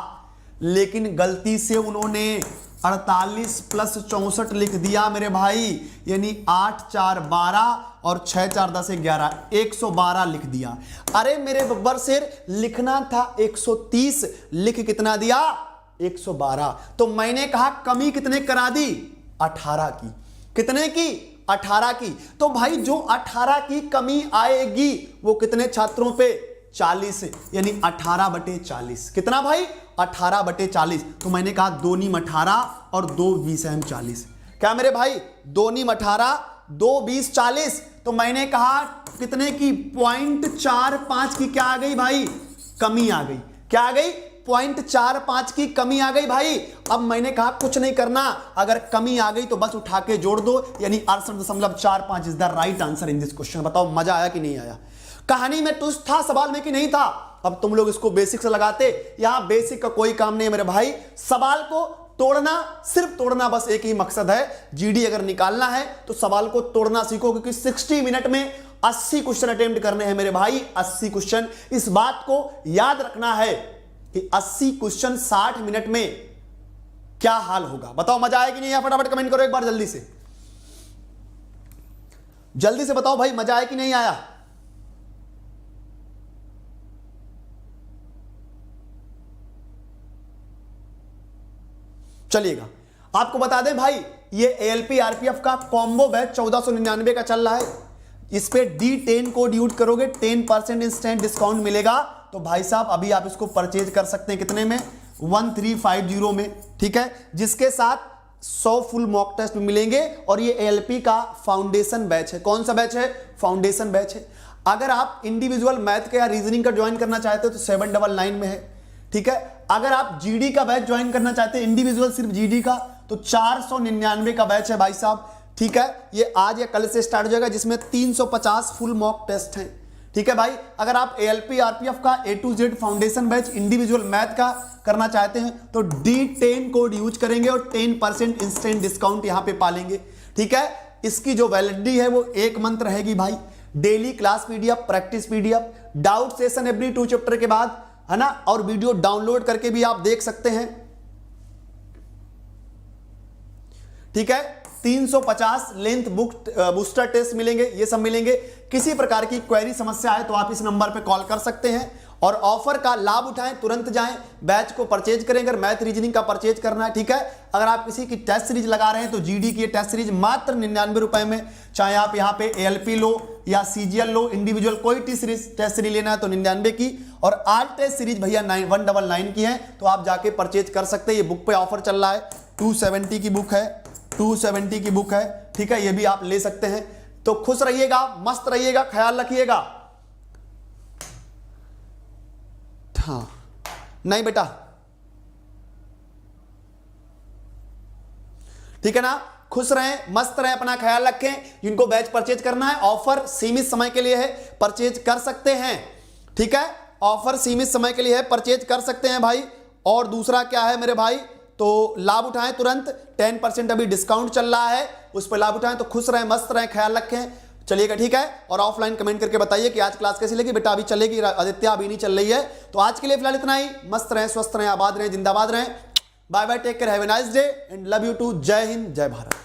लेकिन गलती से उन्होंने 48 प्लस 64 लिख दिया मेरे भाई, यानी 8 4 12 और 6 4 10 11, 112 लिख दिया। अरे मेरे बब्बर शेर, लिखना था 130, लिख कितना दिया 112। तो मैंने कहा कमी कितने करा दी 18 की। कितने की 18 की। तो भाई जो 18 की कमी आएगी वो कितने छात्रों पे 40, यानी 18/40। कितना भाई 18/40। तो मैंने कहा 2 नीम 18 और 2 20 40। क्या मेरे भाई 2 नीम 18 2 20 40। तो मैंने कहा कितने की 0.45 की क्या आ गई भाई कमी आ गई। क्या आ गई 0.45 की कमी आ गई भाई। अब मैंने कहा कुछ नहीं करना, अगर कमी आ गई तो बस उठा के जोड़ दो, यानी 68.45 is the right answer in this question. बताओ मजा आया कि नहीं आया? कहानी में ट्विस्ट था, सवाल में कि नहीं था? अब तुम लोग इसको बेसिक से लगाते, यहां बेसिक का कोई काम नहीं है मेरे भाई। सवाल को तोड़ना, सिर्फ तोड़ना, बस एक ही मकसद है। जीडी अगर निकालना है तो सवाल को तोड़ना सीखो, क्योंकि 60 मिनट में 80 क्वेश्चन अटेम्प्ट करने हैं मेरे भाई, 80 क्वेश्चन। इस बात को याद रखना है कि 80 क्वेश्चन 60 मिनट में क्या हाल होगा। बताओ मजा आया कि नहीं आया? फटाफट कमेंट करो एक बार जल्दी से, जल्दी से बताओ भाई मजा आया कि नहीं आया? चलिएगा, आपको बता दें भाई, ये एएलपी आरपीएफ का कॉम्बो बैच 1499 का चल रहा है। इस पे D10 कोड यूज करोगे 10% इंस्टेंट डिस्काउंट मिलेगा। तो भाई साहब अभी आप इसको परचेज कर सकते हैं कितने में 1350 में, ठीक है, जिसके साथ 100 फुल मॉक टेस्ट मिलेंगे। और ये एएलपी का फाउंडेशन बैच है। कौन सा बैच है? फाउंडेशन बैच है। अगर आप इंडिविजुअल मैथ का या रीजनिंग का ज्वाइन करना चाहते हो तो 799 में है, ठीक है। अगर आप जीडी का बैच ज्वाइन करना चाहते हैं इंडिविजुअल सिर्फ जीडी का, तो 499 का बैच है भाई साहब, ठीक है। ये आज या कल से स्टार्ट हो जाएगा, जिसमें 350 फुल मॉक टेस्ट हैं, ठीक है भाई। अगर आप एएलपी आरपीएफ का A to Z foundation batch individual math का करना चाहते हैं तो D10 कोड यूज करेंगे और 10% इंस्टेंट डिस्काउंट यहां पे पालेंगे, ठीक है। इसकी जो वैलिडिटी है वो 1 मंथ रहेगी भाई। Daily class PDF, practice PDF, doubt session every 2 chapter के बाद, है ना, और वीडियो डाउनलोड करके भी आप देख सकते हैं, ठीक है। 350 लेंथ बूस्टर टेस्ट मिलेंगे, ये सब मिलेंगे। किसी प्रकार की क्वेरी समस्या है तो आप इस नंबर पे कॉल कर सकते हैं और ऑफर का लाभ उठाएं, तुरंत जाएं, बैच को परचेज करें अगर मैथ रीजनिंग का परचेज करना है, ठीक है। अगर आप किसी की टेस्ट सीरीज लगा रहे हैं तो जीडी की टेस्ट सीरीज मात्र 99 रुपए में, चाहे आप यहाँ पे एएलपी लो या सीजीएल लो, इंडिविजुअल कोई टेस्ट सीरीज लेना है तो 99 की, और आज टेस्ट सीरीज भैया 199 की है, तो आप जाके परचेज कर सकते हैं। ये बुक पे ऑफर चल रहा है, 270 की बुक है, 270 की बुक है, ठीक है। ये भी आप ले सकते हैं। तो खुश रहिएगा, मस्त रहिएगा, ख्याल रखिएगा। हाँ नहीं बेटा, ठीक है ना। खुश रहें, मस्त रहें, अपना ख्याल रखें। जिनको बैच परचेज करना है, ऑफर सीमित समय के लिए है, परचेज कर सकते हैं, ठीक है। ऑफर सीमित समय के लिए है, परचेज कर सकते हैं भाई। और दूसरा क्या है मेरे भाई, तो लाभ उठाएं तुरंत, 10% अभी डिस्काउंट चल रहा है, उस पर लाभ उठाएं। तो खुश रहें, मस्त रहें, ख्याल रखें, चलिएगा, ठीक है। और ऑफलाइन कमेंट करके बताइए कि आज क्लास कैसी लगी। बेटा अभी चलेगी, आदित्य अभी नहीं चल रही है। तो आज के लिए फिलहाल इतना ही। मस्त रहें, स्वस्थ रहें, आबाद रहें, जिंदाबाद रहें। Bye bye, take care, have a nice day and love you too. जय हिंद, जय भारत।